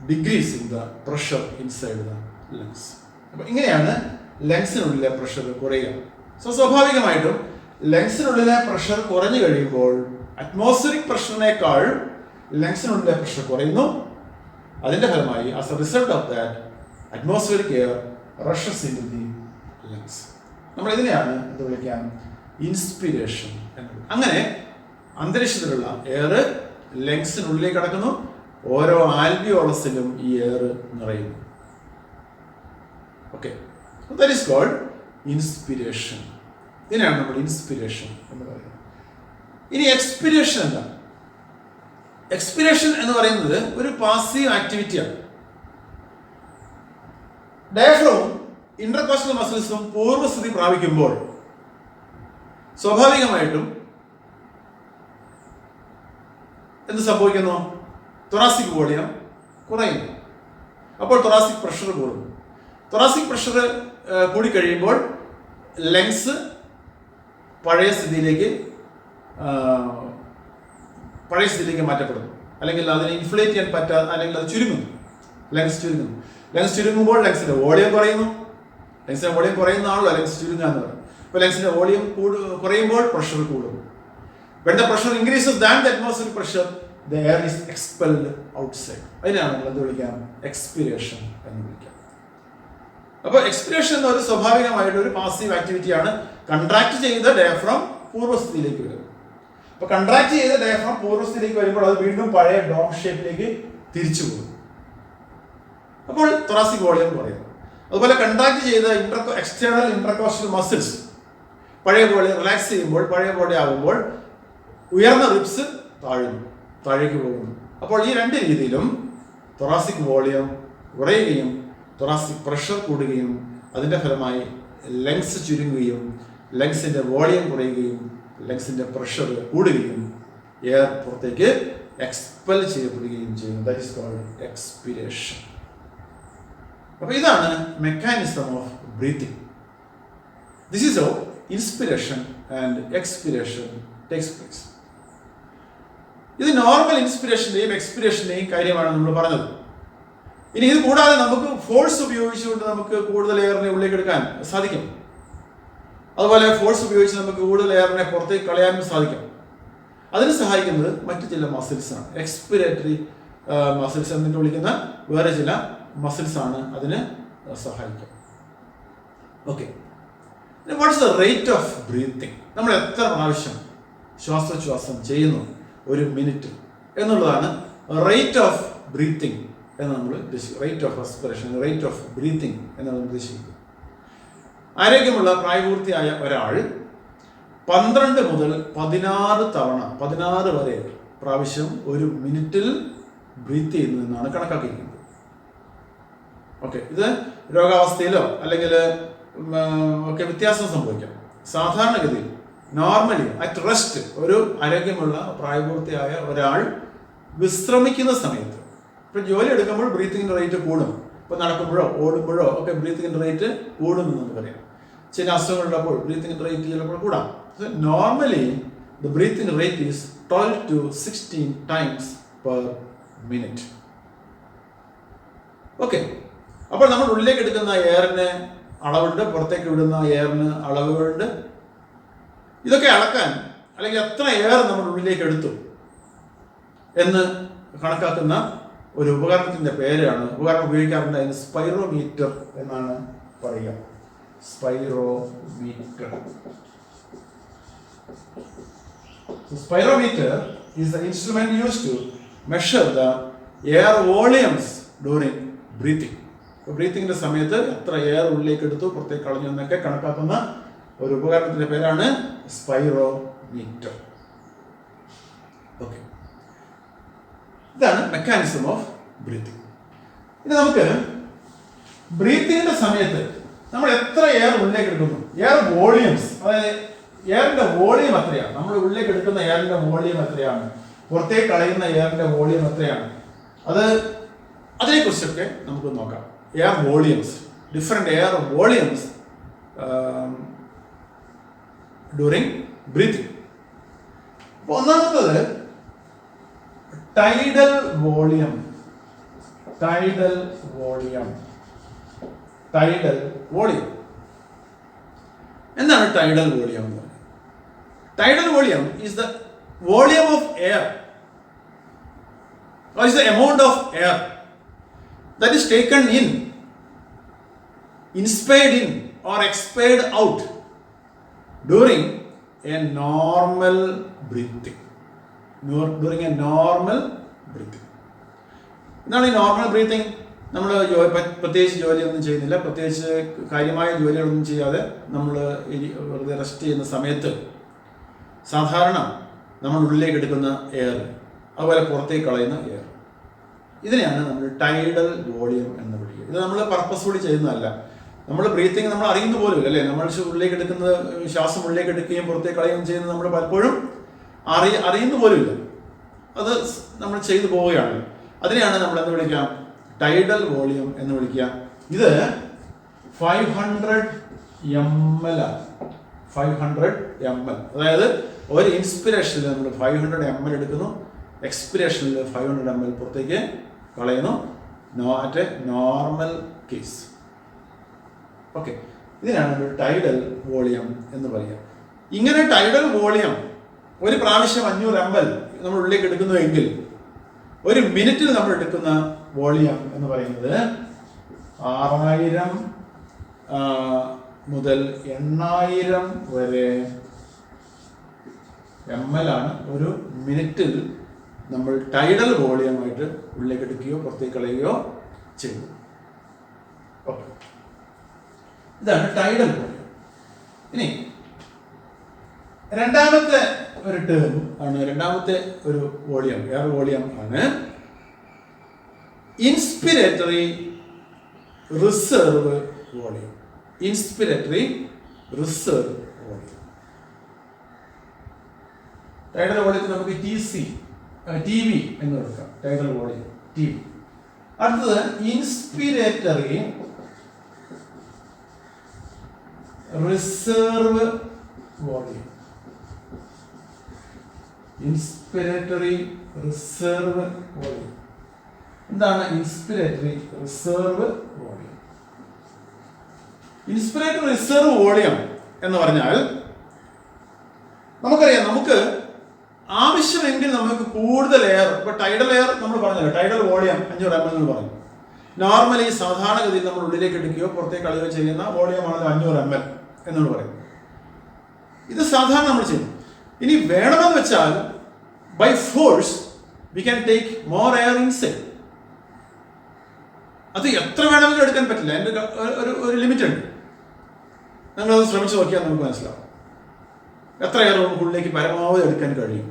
decreasing the pressure inside the lungs. അപ്പോൾ ഇങ്ങനെയാണ് ലങ്സിനുള്ളിലെ പ്രഷർ കുറയുക. സോ സ്വാഭാവികമായിട്ടും ലങ്സിനുള്ളിലെ പ്രഷർ കുറഞ്ഞു കഴിയുമ്പോൾ അറ്റ്മോസ്ഫിയറിക് പ്രഷറിനേക്കാൾ ലങ്സിനുള്ളിലെ പ്രഷർ കുറയുന്നു. അതിന്റെ ഫലമായി as a result of that atmospheric air rushes into the lungs. നമ്മൾ ഇതിനെയാണ് ഇത് വിളിക്കാം ഇൻസ്പിരേഷൻ എന്ന്. അങ്ങനെ അന്തരീക്ഷത്തിലുള്ള എയർ ലങ്സിനുള്ളിലേക്ക് കടക്കുന്നു. ഓരോ ആൽവിയോളസിലും ഈ എയർ നിറയുന്നു. Okay, that is called inspiration. ഇതിനാണ് നമ്മൾ ഇൻസ്പിരേഷൻ എന്ന് പറയുന്നത്. ഇനി എക്സ്പിരേഷൻ എന്താ? എക്സ്പിരേഷൻ എന്ന് പറയുന്നത് ഒരു പാസീവ് ആക്ടിവിറ്റിയാണ്. ഡയഫ്രവും ഇന്റർകോസ്റ്റൽ മസിൽസും പൂർവ്വസ്ഥിതി പ്രാപിക്കുമ്പോൾ സ്വാഭാവികമായിട്ടും എന്ത് സംഭവിക്കുന്നു? thoracic വോളിയം കുറയുന്നു. അപ്പോൾ thoracic പ്രഷർ കൂടുന്നു. thoracic പ്രഷർ കൂടിക്കഴിയുമ്പോൾ ലങ്സ് പഴയ സ്ഥിതിയിലേക്ക് മാറ്റപ്പെടുന്നു, അല്ലെങ്കിൽ അതിനെ ഇൻഫ്ലേറ്റ് ചെയ്യാൻ പറ്റാതെ, അല്ലെങ്കിൽ അത് ചുരുങ്ങുന്നു. ലങ്സ് ചുരുങ്ങുമ്പോൾ ലങ്സിന്റെ വോളിയം കുറയുന്നു. ലങ്സിന്റെ വോളിയം കുറയുന്നതാണല്ലോ ലങ്സ് ചുരുങ്ങുക എന്ന് പറയുന്നത്. അപ്പോൾ ലങ്സിന്റെ വോളിയം കുറയുമ്പോൾ പ്രഷർ കൂടുന്നു. When the pressure increases than the atmospheric pressure, the air is expelled outside. അതിനാണ് നമ്മൾ എന്ത് വിളിക്കാം? എക്സ്പിരേഷൻ എന്ന് വിളിക്കാം. അപ്പോൾ എക്സ്പിരേഷൻ എന്ന ഒരു സ്വാഭാവികമായിട്ട് ഒരു പാസീവ് ആക്ടിവിറ്റിയാണ്. കൺട്രാക്ട് ചെയ്ത ഡയഫ്രം പൂർവ്വസ്ഥിതിയിലേക്ക് വരും. അപ്പോൾ കൺട്രാക്ട് ചെയ്ത ഡയഫ്രം പൂർവ്വസ്ഥിതിയിലേക്ക് വരുമ്പോൾ അത് വീണ്ടും പഴയ ഡോം ഷേപ്പിലേക്ക് തിരിച്ചു പോകും. അപ്പോൾ തൊറാസിക് വോളിയം കുറയും. അതുപോലെ കൺട്രാക്ട് ചെയ്ത എക്സ്റ്റേണൽ ഇന്റർകോസ്റ്റൽ മസിൽസ് പഴയ പോലെ റിലാക്സ് ചെയ്യുമ്പോൾ പഴയ പോലെ ആകുമ്പോൾ ഉയർന്ന റിബ്സ് താഴേക്ക് പോകുന്നു. അപ്പോൾ ഈ രണ്ട് രീതിയിലും തൊറാസിക് വോളിയം കുറയുകയും തൊറാസിക് പ്രഷർ കൂടുകയും അതിൻ്റെ ഫലമായി ലങ്സ് ചുരുങ്ങുകയും ലങ്സിൻ്റെ വോളിയം കുറയുകയും ലങ്സിൻ്റെ പ്രഷർ കൂടുകയും എയർ പുറത്തേക്ക് എക്സ്പെൽ ചെയ്യപ്പെടുകയും ചെയ്യുന്നു. That is called expiration. അപ്പോൾ ഇതാണ് mechanism of breathing. This is how inspiration and expiration takes place. ഇത് നോർമൽ ഇൻസ്പിരേഷൻ്റെയും എക്സ്പിരേഷൻ്റെയും കാര്യമാണ് നമ്മൾ പറഞ്ഞത്. ഇനി ഇത് കൂടാതെ നമുക്ക് ഫോഴ്സ് ഉപയോഗിച്ചുകൊണ്ട് നമുക്ക് കൂടുതൽ എയറിനെ ഉള്ളിലേക്ക് എടുക്കാൻ സാധിക്കും. അതുപോലെ ഫോഴ്സ് ഉപയോഗിച്ച് നമുക്ക് കൂടുതൽ എയറിനെ പുറത്തേക്ക് കളയാനും സാധിക്കും. അതിന് സഹായിക്കുന്നത് മറ്റു ചില മസിൽസാണ്. എക്സ്പിരേറ്ററി മസിൽസ് എന്നിട്ട് വിളിക്കുന്ന വേറെ ചില മസിൽസാണ് അതിന് സഹായിക്കുക. Okay, what is the rate of breathing? നമ്മൾ എത്ര പ്രാവശ്യം ശ്വാസോച്ഛ്വാസം ചെയ്യുന്നു ഒരു മിനിറ്റ് എന്നുള്ളതാണ് റേറ്റ് ഓഫ് ബ്രീത്തിങ് എന്ന് നമ്മൾ ഉദ്ദേശിക്കുന്നത്. Rate of respiration, rate of breathing എന്നാണ് ഉദ്ദേശിക്കുന്നത്. ആരോഗ്യമുള്ള പ്രായപൂർത്തിയായ ഒരാൾ 12 മുതൽ 16 തവണ 16 വരെ പ്രാവശ്യം ഒരു മിനിറ്റിൽ ബ്രീത്ത് ചെയ്യുന്നു എന്നാണ് കണക്കാക്കിയിരിക്കുന്നത്. ഓക്കെ, ഇത് രോഗാവസ്ഥയിലോ അല്ലെങ്കിൽ ഒക്കെ വ്യത്യാസം സംഭവിക്കാം. സാധാരണഗതിയിൽ നോർമലി അറ്റ് റെസ്റ്റ് ഒരു ആരോഗ്യമുള്ള പ്രായപൂർത്തിയായ ഒരാൾ വിശ്രമിക്കുന്ന സമയത്ത്, ഇപ്പം ജോലി എടുക്കുമ്പോൾ ബ്രീത്തിങ്ങിൻ്റെ റേറ്റ് കൂടും. ഇപ്പോൾ നടക്കുമ്പോഴോ ഓടുമ്പോഴോ ഒക്കെ ബ്രീത്തിങ്ങിൻ്റെ റേറ്റ് കൂടുമെന്ന് നമുക്കറിയാം. ചില അസുഖങ്ങളുള്ളപ്പോൾ ബ്രീത്തിങ്ങിൻ്റെ റേറ്റ് ചിലപ്പോൾ കൂടാം. Normally the breathing rate is 12 to 16 times per minute. Okay, അപ്പോൾ നമ്മൾ ഉള്ളിലേക്ക് എടുക്കുന്ന എയറിന് അളവുണ്ട്, പുറത്തേക്ക് വിടുന്ന എയറിന് അളവുകളുണ്ട്. ഇതൊക്കെ അളക്കാൻ അല്ലെങ്കിൽ എത്ര എയർ നമ്മൾ ഉള്ളിലേക്ക് എടുത്തു എന്ന് കണക്കാക്കുന്ന ഒരു ഉപകരണത്തിൻ്റെ പേരാണ്, ഉപകരണം ഉപയോഗിക്കാറുണ്ട്, അതിന് സ്പൈറോമീറ്റർ എന്നാണ് പറയുക. Spirometer. Spirometer is the instrument used to measure the air volumes during breathing. ബ്രീത്തിങ്ങിന്റെ സമയത്ത് എത്ര എയർ ഉള്ളിലേക്ക് എടുത്തു പുറത്തേക്ക് കളഞ്ഞു എന്നൊക്കെ കണക്കാക്കുന്ന ഒരു ഉപകരണത്തിന്റെ പേരാണ് സ്പൈറോമീറ്റർ. ഓക്കെ, ഇതാണ് മെക്കാനിസം ഓഫ് ബ്രീത്തിങ്. ഇനി നമുക്ക് ബ്രീത്തിങ്ങിന്റെ സമയത്ത് നമ്മൾ എത്ര എയർ ഉള്ളിലേക്ക് എടുക്കുന്നു, എയർ വോളിയംസ്, അതായത് എയറിന്റെ വോളിയം എത്രയാണ്, നമ്മൾ ഉള്ളിലേക്ക് എടുക്കുന്ന എയറിന്റെ വോളിയം എത്രയാണ്, പുറത്തേക്ക് കളയുന്ന എയറിന്റെ വോളിയം എത്രയാണ്, അതിനെക്കുറിച്ചൊക്കെ നമുക്ക് നോക്കാം. Air volumes, different air volumes during breathing. ഒന്നാമത്തത് tidal volume. Tidal volume. Tidal volume എന്താണ് ടൈഡൽ വോളിയം എന്ന് പറയുന്നത്? Tidal volume is the volume of air, or is the amount of air that is taken in, inspired in or expired out during a normal breathing. During a normal breathing. എന്താണ് ഈ നോർമൽ ബ്രീത്തിങ്? നമ്മൾ പ്രത്യേകിച്ച് ജോലിയൊന്നും ചെയ്യുന്നില്ല, പ്രത്യേകിച്ച് കാര്യമായ ജോലികളൊന്നും ചെയ്യാതെ നമ്മൾ വെറുതെ റെസ്റ്റ് ചെയ്യുന്ന സമയത്ത് സാധാരണ നമ്മൾ ഉള്ളിലേക്ക് എടുക്കുന്ന എയർ, അതുപോലെ പുറത്തേക്ക് കളയുന്ന എയർ, ഇതിനെയാണ് നമ്മൾ ടൈഡൽ വോളിയം എന്ന് വിളിക്കുക. ഇത് നമ്മൾ പർപ്പസ്ഫുള്ളി ചെയ്യുന്നതല്ല. നമ്മൾ ബ്രീത്തിങ് നമ്മൾ അറിയുന്ന പോലും അല്ലേ, നമ്മൾ ഉള്ളിലേക്ക് എടുക്കുന്നത്, ശ്വാസം ഉള്ളിലേക്ക് എടുക്കുകയും പുറത്തേക്ക് കളയുകയും ചെയ്യുന്നത് നമ്മൾ പലപ്പോഴും അറിയുന്ന പോലുമില്ല. അത് നമ്മൾ ചെയ്തു പോവുകയാണ്. അതിനെയാണ് നമ്മൾ എന്ത് വിളിക്കാം? ടൈഡൽ വോളിയം എന്ന് വിളിക്കുക. ഇത് 500 ml. 500 ml, അതായത് ഒരു ഇൻസ്പിരേഷനിൽ നമ്മൾ 500 ml എടുക്കുന്നു, എക്സ്പിരേഷനിൽ 500 ml പുറത്തേക്ക് കളയുന്നു. At normal case. ഓക്കെ, ഇതിനാണ് നമ്മൾ ടൈഡൽ വോളിയം എന്ന് പറയുക. ഇങ്ങനെ ടൈഡൽ വോളിയം ഒരു പ്രാവശ്യം 500 ml നമ്മൾ ഉള്ളിലേക്ക് എടുക്കുന്നുവെങ്കിൽ ഒരു മിനിറ്റിൽ നമ്മൾ എടുക്കുന്ന വോളിയം എന്ന് പറയുന്നത് 6000 മുതൽ 8000 വരെ ml ആണ് ഒരു മിനിറ്റിൽ നമ്മൾ ടൈഡൽ വോളിയമായിട്ട് ഉള്ളിലേക്ക് എടുക്കുകയോ പുറത്തേക്ക് കളയുകയോ ചെയ്യും. ഓക്കെ, ഇതാണ് ടൈഡൽ വോളിയം. ഇനി രണ്ടാമത്തെ ഒരു ടേം ആണ്, രണ്ടാമത്തെ ഒരു വോളിയം, എയർ വോളിയം ആണ് inspiratory reserve volume. Inspiratory reserve volume. Tidal വോളിയത്തിൽ നമുക്ക് ടി വി എന്ന് കൊടുക്കാം. Tidal volume T V. അടുത്തത് inspiratory reserve volume. Inspiratory reserve volume. എന്താണ് inspiratory reserve volume? Inspiratory reserve volume എന്ന് പറഞ്ഞാൽ നമുക്കറിയാം, നമുക്ക് ആവശ്യമെങ്കിൽ നമുക്ക് കൂടുതൽ എയർ, ഇപ്പൊ ടൈഡൽ എയർ നമ്മൾ പറഞ്ഞല്ലോ, ടൈഡൽ വോളിയം 500 ml എന്ന് പറഞ്ഞു. നോർമലി സാധാരണഗതിയിൽ നമ്മൾ ഉള്ളിലേക്ക് എടുക്കുകയോ പുറത്തേക്ക് കളയുകയോ ചെയ്യുന്ന വോളിയമാണല്ലോ 500 ml എന്നോട് പറയും. ഇത് സാധാരണ നമ്മൾ ചെയ്യും. ഇനി വേണമെന്ന് വെച്ചാൽ by force we can take more air inside. അത് എത്ര വേണമെങ്കിലും എടുക്കാൻ പറ്റില്ല, അതിൻ്റെ ഒരു ലിമിറ്റ് ഉണ്ട്. നിങ്ങളത് ശ്രമിച്ചു നോക്കിയാൽ നമുക്ക് മനസ്സിലാവും എത്ര എയർ നമുക്ക് ഉള്ളിലേക്ക് പരമാവധി എടുക്കാൻ കഴിയും.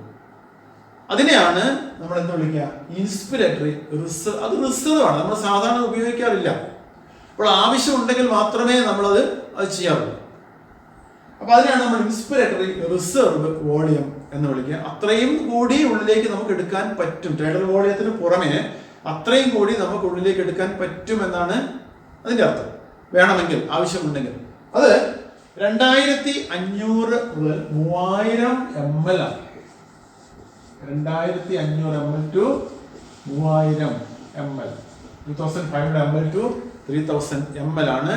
അതിനെയാണ് നമ്മൾ എന്താ വിളിക്കുക, ഇൻസ്പിരേറ്ററി റിസർവ്. അത് റിസർവ് ആണ്, നമ്മൾ സാധാരണ ഉപയോഗിക്കാറില്ല. അപ്പോൾ ആവശ്യമുണ്ടെങ്കിൽ മാത്രമേ നമ്മളത് ചെയ്യാറുള്ളൂ. അപ്പൊ അതിനാണ് നമ്മൾ ഇൻസ്പിരേറ്ററി റിസർവ് വോളിയം എന്ന് വിളിക്കുക. അത്രയും കൂടി ഉള്ളിലേക്ക് നമുക്ക് എടുക്കാൻ പറ്റും. ടൈഡൽ വോളിയത്തിന് പുറമെ അത്രയും കൂടി നമുക്ക് ഉള്ളിലേക്ക് എടുക്കാൻ പറ്റും എന്നാണ് അതിന്റെ അർത്ഥം. വേണമെങ്കിൽ, ആവശ്യമുണ്ടെങ്കിൽ. അത് 2500 മുതൽ 3000 ml ആണ്. 2500 ml to 3000 ml, 2500 ml to 3000 ml ആണ്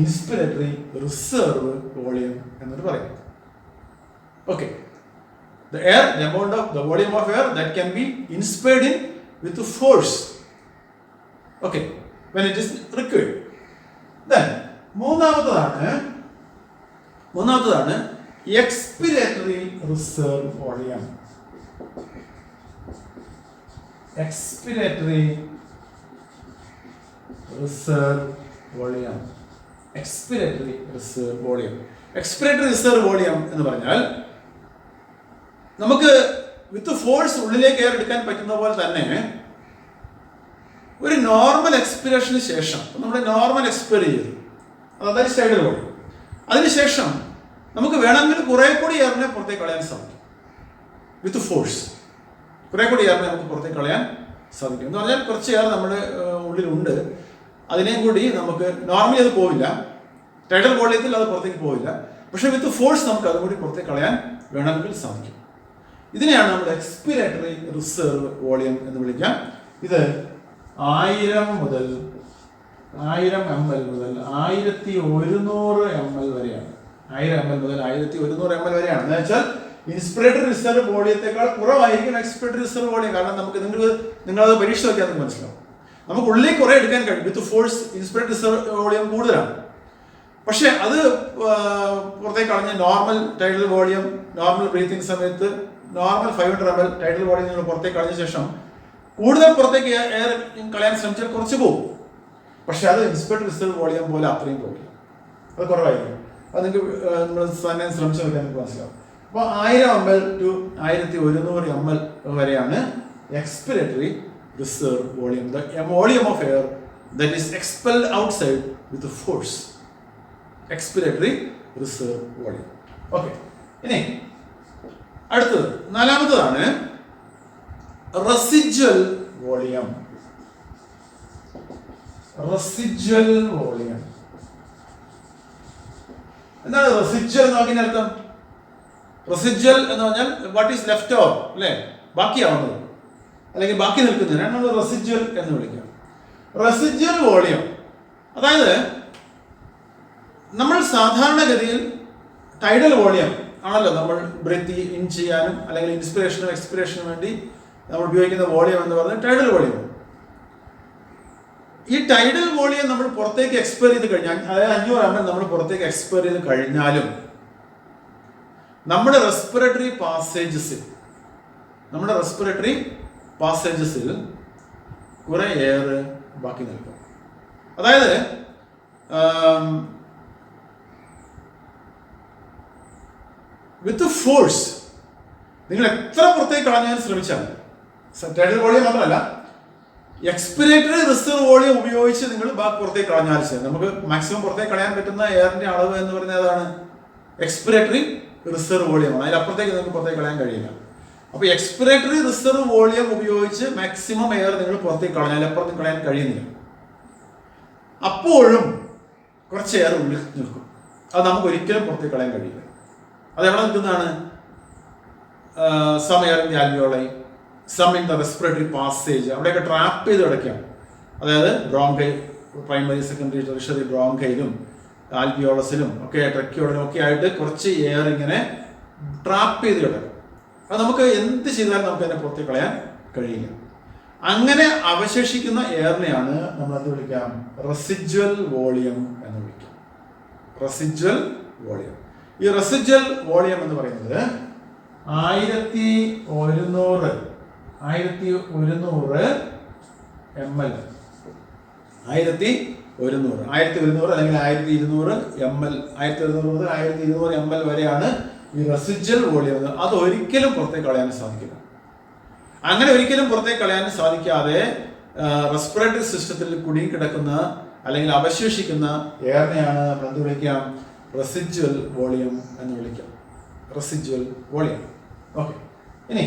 ഇൻസ്പിരേറ്ററി റിസർവ് വോളിയം എന്നിട്ട് പറയുന്നത്. Okay, the air, the amount of the volume of air that can be inspired in with force, okay, when it is required. Then മൂന്നാമത്തതാണ് expiratory reserve volume. Expiratory reserve volume. Expiratory reserve volume. Expiratory reserve volume എന്ന് പറഞ്ഞാൽ നമുക്ക് വിത്ത് ഫോഴ്സ് ഉള്ളിലേക്ക് എയർ എടുക്കാൻ പറ്റുന്ന പോലെ തന്നെ ഒരു നോർമൽ എക്സ്പിരേഷന് ശേഷം നമ്മൾ നോർമൽ എക്സ്പയർ ചെയ്തു, അതായത് ടൈഡൽ വോളിയം. അതിനുശേഷം നമുക്ക് വേണമെങ്കിൽ കുറെ കൂടി എയറിനെ പുറത്തേക്ക് കളയാൻ സാധിക്കും. വിത്ത് ഫോഴ്സ് കുറെ കൂടി എയറിനെ നമുക്ക് പുറത്തേക്ക് കളയാൻ സാധിക്കും. എന്ന് പറഞ്ഞാൽ കുറച്ച് എയർ നമ്മുടെ ഉള്ളിലുണ്ട്, അതിനെയും കൂടി നമുക്ക് നോർമലി അത് പോവില്ല, ടൈഡൽ വോളിയത്തിൽ അത് പുറത്തേക്ക് പോവില്ല. പക്ഷെ വിത്ത് ഫോഴ്സ് നമുക്ക് അതും കൂടി പുറത്തേക്ക് കളയാൻ വേണമെങ്കിൽ സാധിക്കും. ഇതിനെയാണ് നമ്മൾ എക്സ്പിരേറ്ററി റിസർവ് വോളിയം എന്ന് വിളിക്കാം. ഇത് 1000 ml മുതൽ 1100 ml വരെയാണ്. 1000 ml മുതൽ 1100 ml വരെയാണ്. എന്ന് വെച്ചാൽ ഇൻസ്പിരേറ്ററി റിസർവ് വോളിയത്തെക്കാൾ കുറവായിരിക്കും എക്സ്പിരേറ്ററി റിസർവ് വോളിയം. കാരണം നമുക്ക് നിങ്ങളത് പരീക്ഷ നോക്കിയാൽ നമുക്ക് മനസ്സിലാവും. നമുക്ക് ഉള്ളിൽ കുറെ എടുക്കാൻ കഴിയും. വിത്ത് ഫോഴ്സ് ഇൻസ്പിരേറ്ററി റിസർവ് വോളിയം കൂടുതലാണ്. പക്ഷെ അത് പുറത്തേക്ക് കളഞ്ഞ് normal tidal volume, normal breathing സമയത്ത് നോർമൽ 500 ml ടൈഡൽ വോളിയം നിങ്ങൾ പുറത്തേക്ക് കളഞ്ഞ ശേഷം കൂടുതൽ പുറത്തേക്ക് എയർ കളയാൻ ശ്രമിച്ചാൽ കുറച്ച് പോകും. പക്ഷെ അത് ഇൻസ്പിരേറ്ററി റിസർവ് വോളിയം പോലെ അത്രയും പോകില്ല, അത് കുറവായിരിക്കും. അത് നിങ്ങൾക്ക് നമ്മൾ തന്നെ ശ്രമിച്ചു നോക്കാൻ നമുക്ക് മനസ്സിലാവും. അപ്പോൾ 1000 ml to 1100 ml വരെയാണ് expiratory reserve volume, the volume of air that is expelled outside with force. Expiratory reserve volume. Okay, ഇനി അടുത്തത് നാലാമത്തതാണ് റെസിജ്വൽ വോളിയം. റെസിജ്വൽ വോളിയം എന്താണ് റെസിജ്വൽ എന്നതിന്റെ അർത്ഥം? റെസിജ്വൽ എന്ന് പറഞ്ഞാൽ വാട്ട് ഈസ് ലെഫ്റ്റ് ഓവർ, അല്ലെ, ബാക്കിയാവുന്നത് അല്ലെങ്കിൽ ബാക്കി നിൽക്കുന്നതിനാണ് നമ്മൾ റെസിജ്വൽ എന്ന് വിളിക്കുക. റെസിജ്വൽ വോളിയം അതായത് നമ്മൾ സാധാരണഗതിയിൽ ടൈഡൽ വോളിയം ആണല്ലോ നമ്മൾ ബ്രീത്ത് ഇൻ ചെയ്യാനും അല്ലെങ്കിൽ ഇൻസ്പിറേഷനും എക്സ്പിറേഷനും വേണ്ടി നമ്മൾ ഉപയോഗിക്കുന്ന വോളിയം എന്ന് പറയുന്നത് ടൈഡൽ വോളിയം. ഈ ടൈഡൽ വോളിയം നമ്മൾ പുറത്തേക്ക് എക്സ്പയർ ചെയ്ത് കഴിഞ്ഞാൽ, അതായത് 500 ml നമ്മൾ പുറത്തേക്ക് എക്സ്പയർ ചെയ്ത് കഴിഞ്ഞാലും നമ്മുടെ റെസ്പിറേറ്ററി പാസേജസിൽ കുറെ എയർ ബാക്കി നിൽക്കും. അതായത് വിത്ത് ഫോഴ്സ് നിങ്ങൾ എത്ര പുറത്തേക്ക് കളഞ്ഞാൻ ശ്രമിച്ചാൽ, ടൈഡൽ വോളിയം മാത്രമല്ല, എക്സ്പിറേറ്ററി റിസർവ് വോളിയം ഉപയോഗിച്ച് നിങ്ങൾ ബാക്കി പുറത്തേക്ക് കളഞ്ഞാൽ ശരി, നമുക്ക് മാക്സിമം പുറത്തേക്ക് കളയാൻ പറ്റുന്ന എയറിന്റെ അളവ് എന്ന് പറയുന്നത് ഏതാണ്? Expiratory reserve വോളിയമാണ്. അതിലപ്പുറത്തേക്ക് നിങ്ങൾക്ക് പുറത്തേക്ക് കളയാൻ കഴിയില്ല. അപ്പോൾ എക്സ്പിറേറ്ററി റിസർവ് വോളിയം ഉപയോഗിച്ച് മാക്സിമം എയർ നിങ്ങൾ പുറത്തേക്ക് കളഞ്ഞാൽ അപ്പുറത്തേക്ക് കളയാൻ കഴിയുന്നില്ല. അപ്പോഴും കുറച്ച് എയർ ഉള്ളിൽ നിൽക്കും. അത് നമുക്ക് ഒരിക്കലും പുറത്തേക്ക് കളയാൻ കഴിയില്ല. അത് എവിടെ നിൽക്കുന്നതാണ്? Some air in the alveoli, some in the respiratory passage, അവിടെയൊക്കെ ട്രാപ്പ് ചെയ്ത് കിടക്കുകയാണ്. അതായത് ബ്രോങ്കൈ, പ്രൈമറി സെക്കൻഡറി ടെറിഷറി ബ്രോങ്കൈലും ആൽവിയോളസിലും ഒക്കെ ട്രക്കിയോളിലും ഒക്കെ ആയിട്ട് കുറച്ച് എയർ ഇങ്ങനെ ട്രാപ്പ് ചെയ്ത് കിടക്കും. അത് നമുക്ക് എന്ത് ചെയ്താലും നമുക്ക് അതിനെ പുറത്തേക്ക് കളയാൻ കഴിയില്ല. അങ്ങനെ അവശേഷിക്കുന്ന എയറിനെയാണ് നമ്മൾ എന്ത് വിളിക്കാം? റെസിജ്വൽ വോളിയം എന്ന് വിളിക്കാം. Residual volume. ഈ റെസിജ്വൽ വോളിയം എന്ന് പറയുന്നത് 1100 ml, 1100 അല്ലെങ്കിൽ 1200 ml, 1200 മുതൽ 1200 ml വരെയാണ് ഈ റെസിജ്വൽ വോളിയം. അത് ഒരിക്കലും പുറത്തേക്ക് കളയാൻ സാധിക്കില്ല. അങ്ങനെ ഒരിക്കലും പുറത്തേക്ക് കളയാൻ സാധിക്കാതെ റെസ്പിറേറ്ററി സിസ്റ്റത്തിൽ കുടുങ്ങിക്കിടക്കുന്ന അല്ലെങ്കിൽ അവശേഷിക്കുന്ന എയറിനെയാണ് നമ്മൾ എന്ത് വിളിക്കാം? റെസിജ്വൽ വോളിയം എന്ന് വിളിക്കാം. Residual volume. ഓക്കെ, ഇനി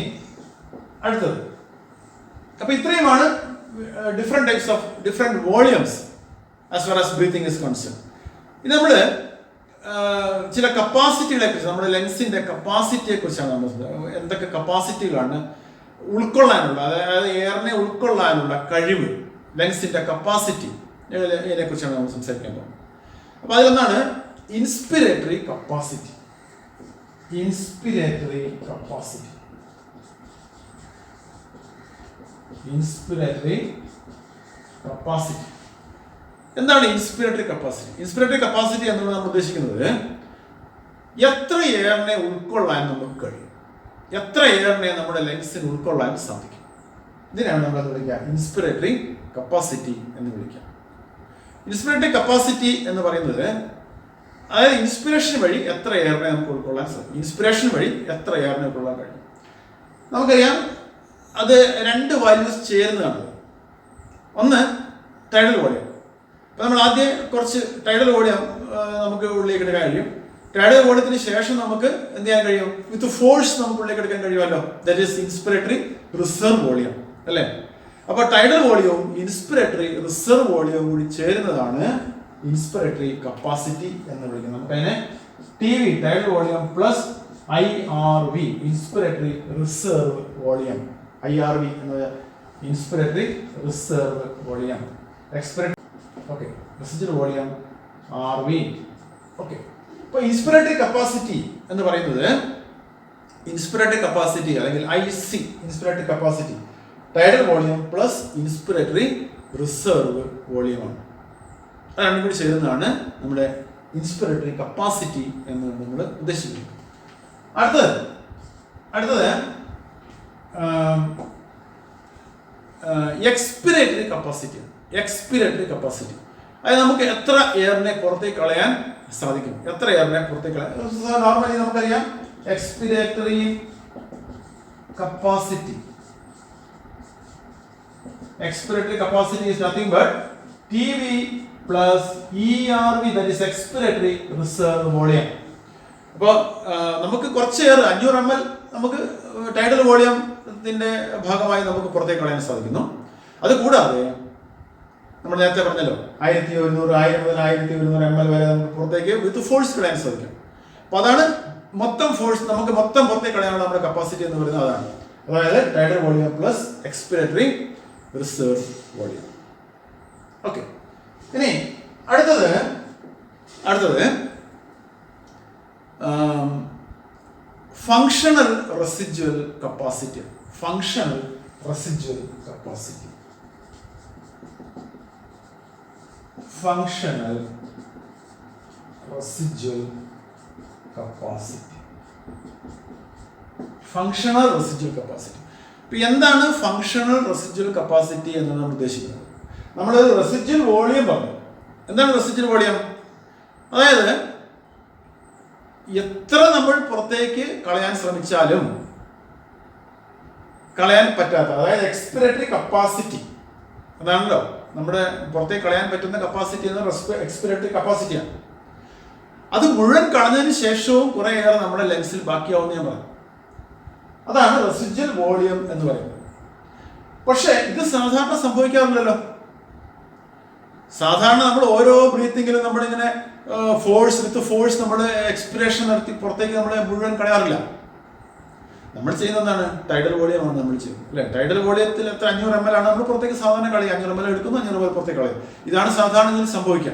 അടുത്തത്. അപ്പൊ ഇത്രയുമാണ് different volumes as far as breathing is concern. ഇനി നമ്മൾ ചില കപ്പാസിറ്റികളെ കുറിച്ച്, നമ്മുടെ ലങ്സിന്റെ കപ്പാസിറ്റിയെ കുറിച്ചാണ് നമ്മൾ എന്തൊക്കെ കപ്പാസിറ്റികളാണ് ഉൾക്കൊള്ളാനുള്ള, അതായത് എയറിനെ ഉൾക്കൊള്ളാനുള്ള കഴിവ്, ലങ്സിന്റെ കപ്പാസിറ്റി, ഇതിനെ കുറിച്ചാണ് നമ്മൾ സംസാരിക്കാൻ പോകുന്നത്. അപ്പൊ അതിലൊന്നാണ് ഇൻസ്പിരേറ്ററി കപ്പാസിറ്റി. ഇൻസ്പിരേറ്ററി കപ്പാസിറ്റി എന്താണ് ഇൻസ്പിരേറ്ററി കപ്പാസിറ്റി? ഇൻസ്പിരേറ്ററി കപ്പാസിറ്റി എന്നുള്ളത് നമ്മൾ ഉദ്ദേശിക്കുന്നത് എത്ര എയറിനെ ഉൾക്കൊള്ളാൻ നമുക്ക് കഴിയും, എത്ര എയറിനെ നമ്മുടെ ലങ്സിന് ഉൾക്കൊള്ളാൻ സാധിക്കും. ഇതിനാണ് നമ്മൾ വിളിക്കുക ഇൻസ്പിരേറ്ററി കപ്പാസിറ്റി എന്ന് വിളിക്കുക. ഇൻസ്പിരേറ്ററി കപ്പാസിറ്റി എന്ന് പറയുന്നത് അതായത് ഇൻസ്പിറേഷൻ വഴി എത്ര എയറിനെ നമുക്ക് ഉൾക്കൊള്ളാൻ സാധിക്കും. ഇൻസ്പിറേഷൻ വഴി എത്ര എയറിനെ ഉൾക്കൊള്ളാൻ കഴിയും. നമുക്കറിയാം അത് രണ്ട് വാല്യൂസ് ചേരുന്നതാണ്. ഒന്ന് ടൈഡൽ വോളിയം. അപ്പോൾ നമ്മൾ ആദ്യം കുറച്ച് ടൈഡൽ വോളിയം നമുക്ക് ഉള്ളിലേക്ക് എടുക്കാൻ കഴിയും. ടൈഡൽ വോളിയത്തിന് ശേഷം നമുക്ക് എന്ത് ചെയ്യാൻ കഴിയും? വിത്ത് ഫോഴ്സ് നമുക്ക് ഉള്ളിലേക്ക് എടുക്കാൻ കഴിയുമല്ലോ. That is inspiratory reserve volume, അല്ലേ? അപ്പോൾ ടൈഡൽ വോളിയവും ഇൻസ്പിറേറ്ററി റിസർവ് വോളിയവും കൂടി ചേരുന്നതാണ് ഇൻസ്പിറേറ്ററി കപ്പാസിറ്റി എന്ന് വിളിക്കുന്നത്. നമുക്കതിനെ TV, tidal volume plus IRV, inspiratory reserve volume. IRV എന്നത് inspiratory reserve volume, okay, residual volume RV. Okay, ഇപ്പോൾ ഇൻസ്പിറേറ്ററി കപ്പാസിറ്റി എന്ന് പറയുന്നത് ഇൻസ്പിറേറ്ററി കപ്പാസിറ്റി അല്ലെങ്കിൽ IC, inspiratory capacity tidal volume plus inspiratory reserve വോളിയമാണ്. അത് രണ്ടും കൂടി ചേരുന്നതാണ് നമ്മുടെ ഇൻസ്പിറേറ്ററി കപ്പാസിറ്റി എന്ന് നമ്മൾ ഉദ്ദേശിക്കുന്നത്. അടുത്തത് എക്സ്പിറേറ്ററി കപ്പാസിറ്റി. എക്സ്പിറേറ്ററി കപ്പാസിറ്റി അതായത് നമുക്ക് എത്ര എയറിനെ പുറത്തേക്ക് കളയാൻ സാധിക്കും, എത്ര എയറിനെ പുറത്തേക്ക് കളയാൻ. നോർമലി നമുക്കറിയാം expiratory capacity. Expiratory capacity is nothing but TV plus ERV, that is expiratory reserve volume. അപ്പോൾ നമുക്ക് കുറച്ച് എയർ 500 ml നമുക്ക് ടൈഡൽ വോളിയത്തിന്റെ ഭാഗമായി നമുക്ക് പുറത്തേക്ക് കളയാൻ സാധിക്കുന്നു. അത് കൂടാതെ നമ്മൾ നേരത്തെ പറഞ്ഞല്ലോ 1100, 1000 മുതൽ 1100 ml വരെ നമുക്ക് പുറത്തേക്ക് വിത്ത് ഫോഴ്സ് കളയാൻ സാധിക്കും. അപ്പോൾ അതാണ് മൊത്തം ഫോഴ്സ്, നമുക്ക് മൊത്തം പുറത്തേക്ക് കളയാനുള്ള നമ്മുടെ കപ്പാസിറ്റി എന്ന് പറയുന്നത് അതാണ്. അതായത് tidal volume plus expiratory reserve volume. Okay, ഇനി അടുത്തത് functional residual capacity. Functional residual capacity. Functional residual capacity functional residual capacity. ഇപ്പം എന്താണ് ഫങ്ഷണൽ റെസിജ്വൽ കപ്പാസിറ്റി എന്ന് നമ്മൾ ഉദ്ദേശിക്കുന്നത്? നമ്മൾ റെസിജ്വൽ വോളിയം പറഞ്ഞു. എന്താണ് റെസിജ്വൽ വോളിയം? അതായത് എത്ര നമ്മൾ പുറത്തേക്ക് കളയാൻ ശ്രമിച്ചാലും കളയാൻ പറ്റാത്ത, അതായത് എക്സ്പിറേറ്ററി കപ്പാസിറ്റി, അതാണല്ലോ നമ്മുടെ പുറത്തേക്ക് കളയാൻ പറ്റുന്ന കപ്പാസിറ്റി എന്ന് എക്സ്പിറേറ്ററി കപ്പാസിറ്റിയാണ്. അത് മുഴുവൻ കളഞ്ഞതിന് ശേഷവും കുറേയേറെ നമ്മുടെ ലങ്സിൽ ബാക്കിയാവുന്ന ഞാൻ പറഞ്ഞു. അതാണ് റെസിജ്വൽ വോളിയം എന്ന് പറയുന്നത്. പക്ഷേ ഇത് സാധാരണ സംഭവിക്കാറില്ലല്ലോ. സാധാരണ നമ്മൾ ഓരോ ബ്രീത്തിങ്ങിലും നമ്മളിങ്ങനെ ഫോഴ്സ് നമ്മൾ എക്സ്പിറേഷൻ നടത്തി പുറത്തേക്ക് നമ്മൾ മുഴുവൻ കളയാറില്ല. നമ്മൾ ചെയ്യുന്നത് എന്താണ്? ടൈഡൽ വോളിയമാണ് നമ്മൾ ചെയ്യുന്നത്, അല്ലേ? ടൈഡൽ വോളിയത്തിൽ എത്ര 500 ml ആണ് നമ്മൾ പുറത്തേക്ക് സാധാരണ കളയുക. 500 ml എടുക്കുന്നു, 500 ml പുറത്തേക്ക് കളയും. ഇതാണ് സാധാരണ ഇതിൽ സംഭവിക്കുക.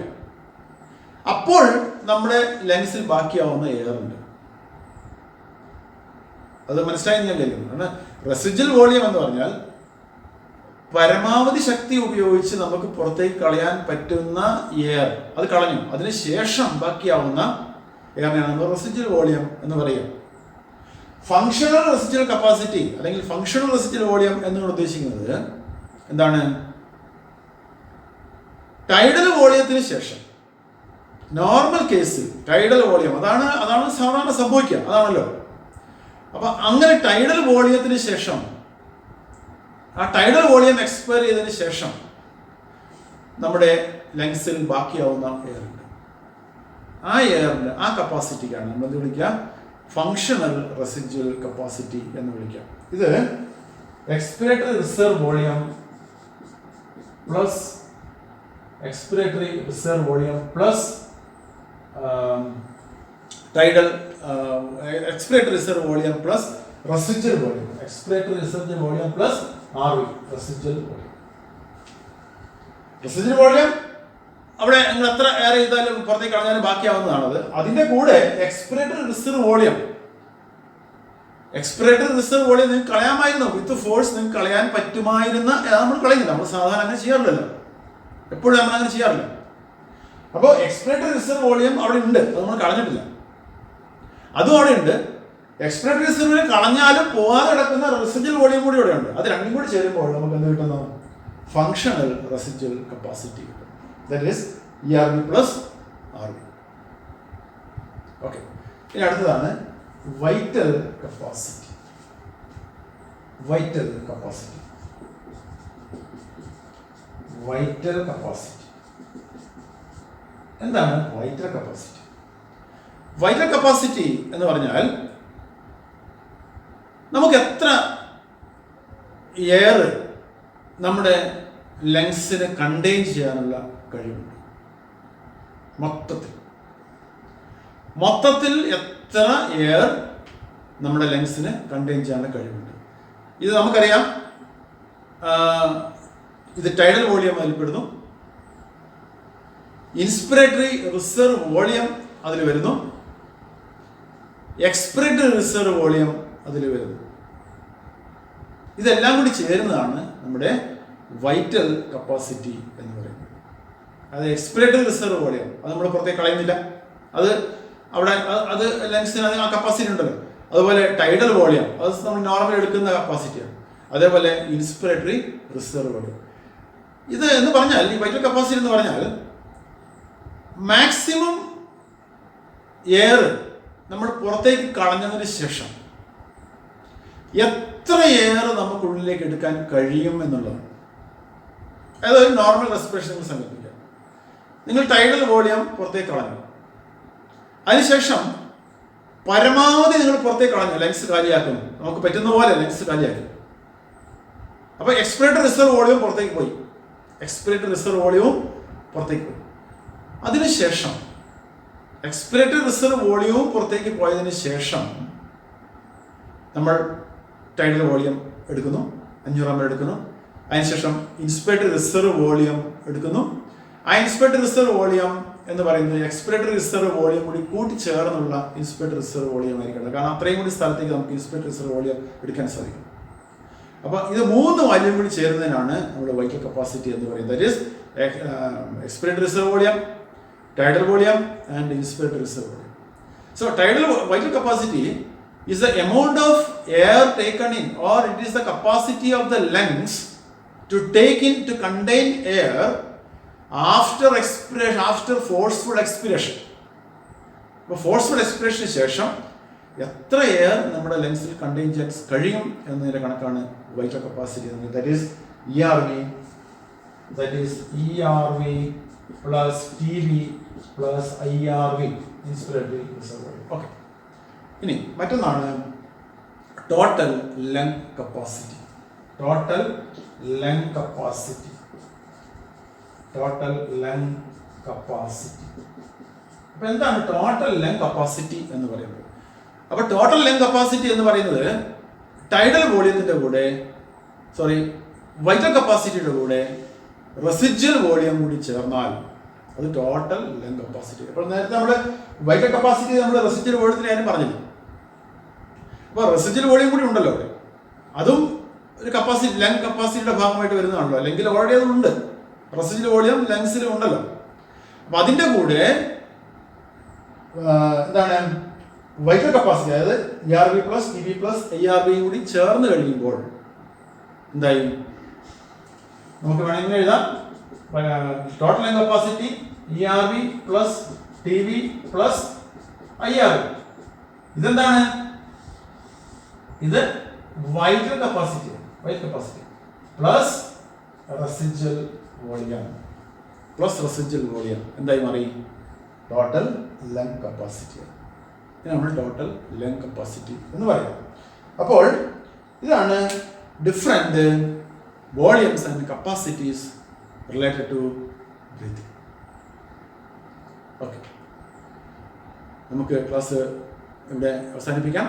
അപ്പോൾ നമ്മുടെ ലങ്സിൽ ബാക്കിയാവുന്ന എയർ ഉണ്ട്. അത് മനസ്സിലായി ഞാൻ കരുതുന്നു. കാരണം റെസിജ്വൽ വോളിയം എന്ന് പറഞ്ഞാൽ പരമാവധി ശക്തി ഉപയോഗിച്ച് നമുക്ക് പുറത്തേക്ക് കളയാൻ പറ്റുന്ന എയർ, അത് കളഞ്ഞു, അതിനുശേഷം ബാക്കിയാവുന്ന എയറിനെയാണ് നമ്മൾ റെസിജ്വൽ വോളിയം എന്ന് പറയുക. ഫങ്ഷണൽ റെസിജ്വൽ കപ്പാസിറ്റി അല്ലെങ്കിൽ ഫങ്ഷണൽ റെസിജ്വൽ വോളിയം എന്നാണ് ഉദ്ദേശിക്കുന്നത് എന്താണ്? ടൈഡൽ വോളിയത്തിന് ശേഷം, നോർമൽ കേസിൽ ടൈഡൽ വോളിയം അതാണ് സാധാരണ സംഭവിക്കുക, അതാണല്ലോ. അപ്പൊ അങ്ങനെ ടൈഡൽ വോളിയത്തിന് ശേഷം, ആ ടൈഡൽ വോളിയം എക്സ്പയർ ചെയ്തതിന് ശേഷം നമ്മുടെ ലങ്സിൽ ബാക്കിയാവുന്ന എയർ ഉണ്ട്. ആ എയറിന്റെ ആ കപ്പാസിറ്റിക്കാണ് നമ്മൾ എന്ത് വിളിക്കുക? ഫങ്ഷണൽ റെസിജ്വൽ കപ്പാസിറ്റി എന്ന് വിളിക്കാം. ഇത് expiratory reserve volume plus tidal expiratory reserve volume plus residual volume, expiratory reserve volume plus RV, residual volume. Residual volume അവിടെ നിങ്ങൾ എത്ര എയർ ചെയ്താലും പുറത്തേക്ക് കളഞ്ഞാലും ബാക്കിയാവുന്നതാണത്. അതിന്റെ കൂടെ എക്സ്പിറേറ്ററി റിസർവ് വോളിയം നിങ്ങൾക്ക് കളയാമായിരുന്നു. വിത്ത് ഫോഴ്സ് നിങ്ങൾക്ക് കളയാൻ പറ്റുമായിരുന്ന നമ്മൾ കളയുന്നില്ല. നമ്മൾ സാധാരണ അങ്ങനെ ചെയ്യാറില്ലല്ലോ, എപ്പോഴും നമ്മൾ അങ്ങനെ ചെയ്യാറില്ല. അപ്പോൾ എക്സ്പിറേറ്ററി റിസർവ് വോളിയം അവിടെ ഉണ്ട്, അത് നമ്മൾ കളഞ്ഞിട്ടില്ല, അതും അവിടെ ഉണ്ട്. എക്സ്പിറേറ്ററി റിസർവിനെ കളഞ്ഞാലും പോകാതെ കിടക്കുന്ന റെസിജ്വൽ വോളിയം കൂടി ഇവിടെ ഉണ്ട്. അത് രണ്ടും കൂടി ചേരുമ്പോൾ നമുക്ക് എന്ത് കിട്ടുന്നു? ഫങ്ഷണൽ റെസിജ്വൽ കപ്പാസിറ്റി കിട്ടും. That is ERV plus RV. Okay, ഇനി അടുത്തതാണ് വൈറ്റൽ കപ്പാസിറ്റി. വൈറ്റൽ കപ്പാസിറ്റി എന്താണ് വൈറ്റൽ കപ്പാസിറ്റി? വൈറ്റൽ കപ്പാസിറ്റി എന്ന് പറഞ്ഞാൽ നമുക്ക് എത്ര എയർ നമ്മുടെ ലങ്സിനെ കണ്ടെയ്ൻ ചെയ്യാനുള്ള കഴിവുണ്ട്. മൊത്തത്തിൽ എത്ര എയർ നമ്മുടെ ലങ്സിനെ കണ്ടെയ്ൻ ചെയ്യാനുള്ള കഴിവുണ്ട്. ഇത് നമുക്കറിയാം. ഇത് ടൈഡൽ വോളിയം അതിൽപ്പെടുന്നു. ഇൻസ്പിറേറ്ററി റിസർവ് വോളിയം അതിൽ വരുന്നു. എക്സ്പിറേറ്ററി റിസർവ് വോളിയം അതിൽ വരുന്നു. ഇതെല്ലാം കൂടി ചേരുന്നതാണ് നമ്മുടെ വൈറ്റൽ കപ്പാസിറ്റി എന്ന് പറയുന്നത്. അത് എക്സ്പിറേറ്ററി റിസർവ് വോളിയം അത് നമ്മൾ പുറത്തേക്ക് കളയുന്നില്ല, അത് അവിടെ അത് ലങ്സിന് ആ കപ്പാസിറ്റി ഉണ്ടല്ലോ. അതുപോലെ ടൈഡൽ വോളിയം അത് നമ്മൾ നോർമൽ എടുക്കുന്ന കപ്പാസിറ്റിയാണ്. അതേപോലെ ഇൻസ്പിറേറ്ററി റിസർവ് വോളിയം. ഇത് എന്ന് പറഞ്ഞാൽ ഈ വൈറ്റൽ കപ്പാസിറ്റി എന്ന് പറഞ്ഞാൽ മാക്സിമം എയർ നമ്മൾ പുറത്തേക്ക് കളഞ്ഞതിന് ശേഷം എത്ര എയർ നമുക്കുള്ളിലേക്ക് എടുക്കാൻ കഴിയും എന്നുള്ളതാണ്. അതായത് ഒരു നോർമൽ റെസ്പിറേഷൻ നിങ്ങൾ സങ്കല്പിക്കുക. നിങ്ങൾ ടൈഡൽ വോളിയം പുറത്തേക്ക് കളഞ്ഞു, അതിനുശേഷം പരമാവധി നിങ്ങൾ പുറത്തേക്ക് കളഞ്ഞു, ലങ്സ് കാലിയാക്കുന്നു, നമുക്ക് പറ്റുന്ന പോലെ ലങ്സ് കാലിയാക്കി. അപ്പോൾ എക്സ്പിറേറ്ററി റിസർവ് വോളിയം പുറത്തേക്ക് പോയി, അതിനുശേഷം എക്സ്പിറേറ്ററി റിസർവ് വോളിയവും പുറത്തേക്ക് പോയതിനു ശേഷം നമ്മൾ ടൈഡൽ വോളിയം എടുക്കുന്നു, 500 ml എടുക്കുന്നു. അതിനുശേഷം ഇൻസ്പിറേറ്ററി റിസർവ് വോളിയം എടുക്കുന്നു. ആ ഇൻസ്പിറേറ്ററി റിസർവ് വോളിയം എന്ന് പറയുന്നത് എക്സ്പിറേറ്ററി റിസർവ് വോളിയം കൂടി കൂട്ടിച്ചേർന്നുള്ള ഇൻസ്പിറേറ്ററി റിസർവ് വോളിയം ആയിരിക്കണം. കാരണം അത്രയും കൂടി സ്ഥലത്തേക്ക് നമുക്ക് ഇൻസ്പിറേറ്ററി റിസർവ് വോളിയം എടുക്കാൻ സാധിക്കും. അപ്പോൾ ഇത് 3 വാല്യൂം കൂടി ചേരുന്നതിനാണ് നമ്മൾ വൈറ്റൽ കപ്പാസിറ്റി എന്ന് പറയുന്നത്. That is expiratory reserve volume, tidal volume and inspiratory reserve volume. So vital capacity is the amount of air taken in, or it is the capacity of the lungs to take in, to contain air after expiration, after forceful expiration. അപ്പോൾ ഫോഴ്സ്ഫുൾ എക്സ്പിറേഷന് ശേഷം എത്ര എയർ നമ്മുടെ ലങ്സിൽ കണ്ടെയ്ൻ ചെയ്യാൻ കഴിയും എന്നതിൻ്റെ കണക്കാണ് vital capacity. That is ERV plus TB plus IRV, inspiratory reserve. Okay, ഇനി മറ്റൊന്നാണ് total lung capacity. Total lung capacity. അപ്പൊ എന്താണ് ടോട്ടൽ ലങ് കപ്പാസിറ്റി എന്ന് പറയുന്നത്? അപ്പൊ ടോട്ടൽ ലങ് കപ്പാസിറ്റി എന്ന് പറയുന്നത് ടൈഡൽ വോളിയത്തിന്റെ കൂടെ, വൈറ്റൽ കപ്പാസിറ്റിയുടെ കൂടെ റെസിജ്വൽ വോളിയം കൂടി ചേർന്നാൽ അത് ടോട്ടൽ ലങ് കപ്പാസിറ്റി. അപ്പോൾ നേരത്തെ നമ്മൾ വൈറ്റൽ കപ്പാസിറ്റി നമ്മൾ റെസിജ്വൽ വോളിയത്തിന് ആരും പറഞ്ഞില്ല. അപ്പോൾ റെസിജ്വൽ വോളിയം കൂടി ഉണ്ടല്ലോ അവിടെ, അതും ഒരു കപ്പാസിറ്റി, ലങ് കപ്പാസിറ്റിയുടെ ഭാഗമായിട്ട് വരുന്നതാണല്ലോ. അല്ലെങ്കിൽ ഓൾറെഡി അതുണ്ട്, റെസിജ്വൽ വോളിയം ലങ്സിൽ ഉണ്ടല്ലോ. അപ്പൊ അതിന്റെ കൂടെ എന്താണ് വൈറ്റൽ കപ്പാസിറ്റി, അതായത് ERV plus TB plus IRV കൂടി ചേർന്ന് കഴിയുമ്പോൾ എന്തായി? നമുക്ക് വേണമെങ്കിൽ എഴുതാം total lung capacity ERV plus TB plus IRV. ഇതെന്താണ്? ഇത് vital capacity plus residual volume എന്തായി മാറി? Total lung capacity. നമ്മൾ ടോട്ടൽ ലങ് കപ്പാസിറ്റി എന്ന് പറയുന്നത്. അപ്പോൾ ഇതാണ് different volumes and capacities related to breathing. Okay, നമുക്ക് ക്ലാസ് ഇവിടെ അവസാനിപ്പിക്കാം.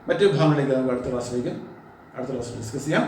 മറ്റു ഭാഗങ്ങളിലേക്ക് നമുക്ക് അടുത്ത ക്ലാസ്സിൽ ഡിസ്കസ് ചെയ്യാം.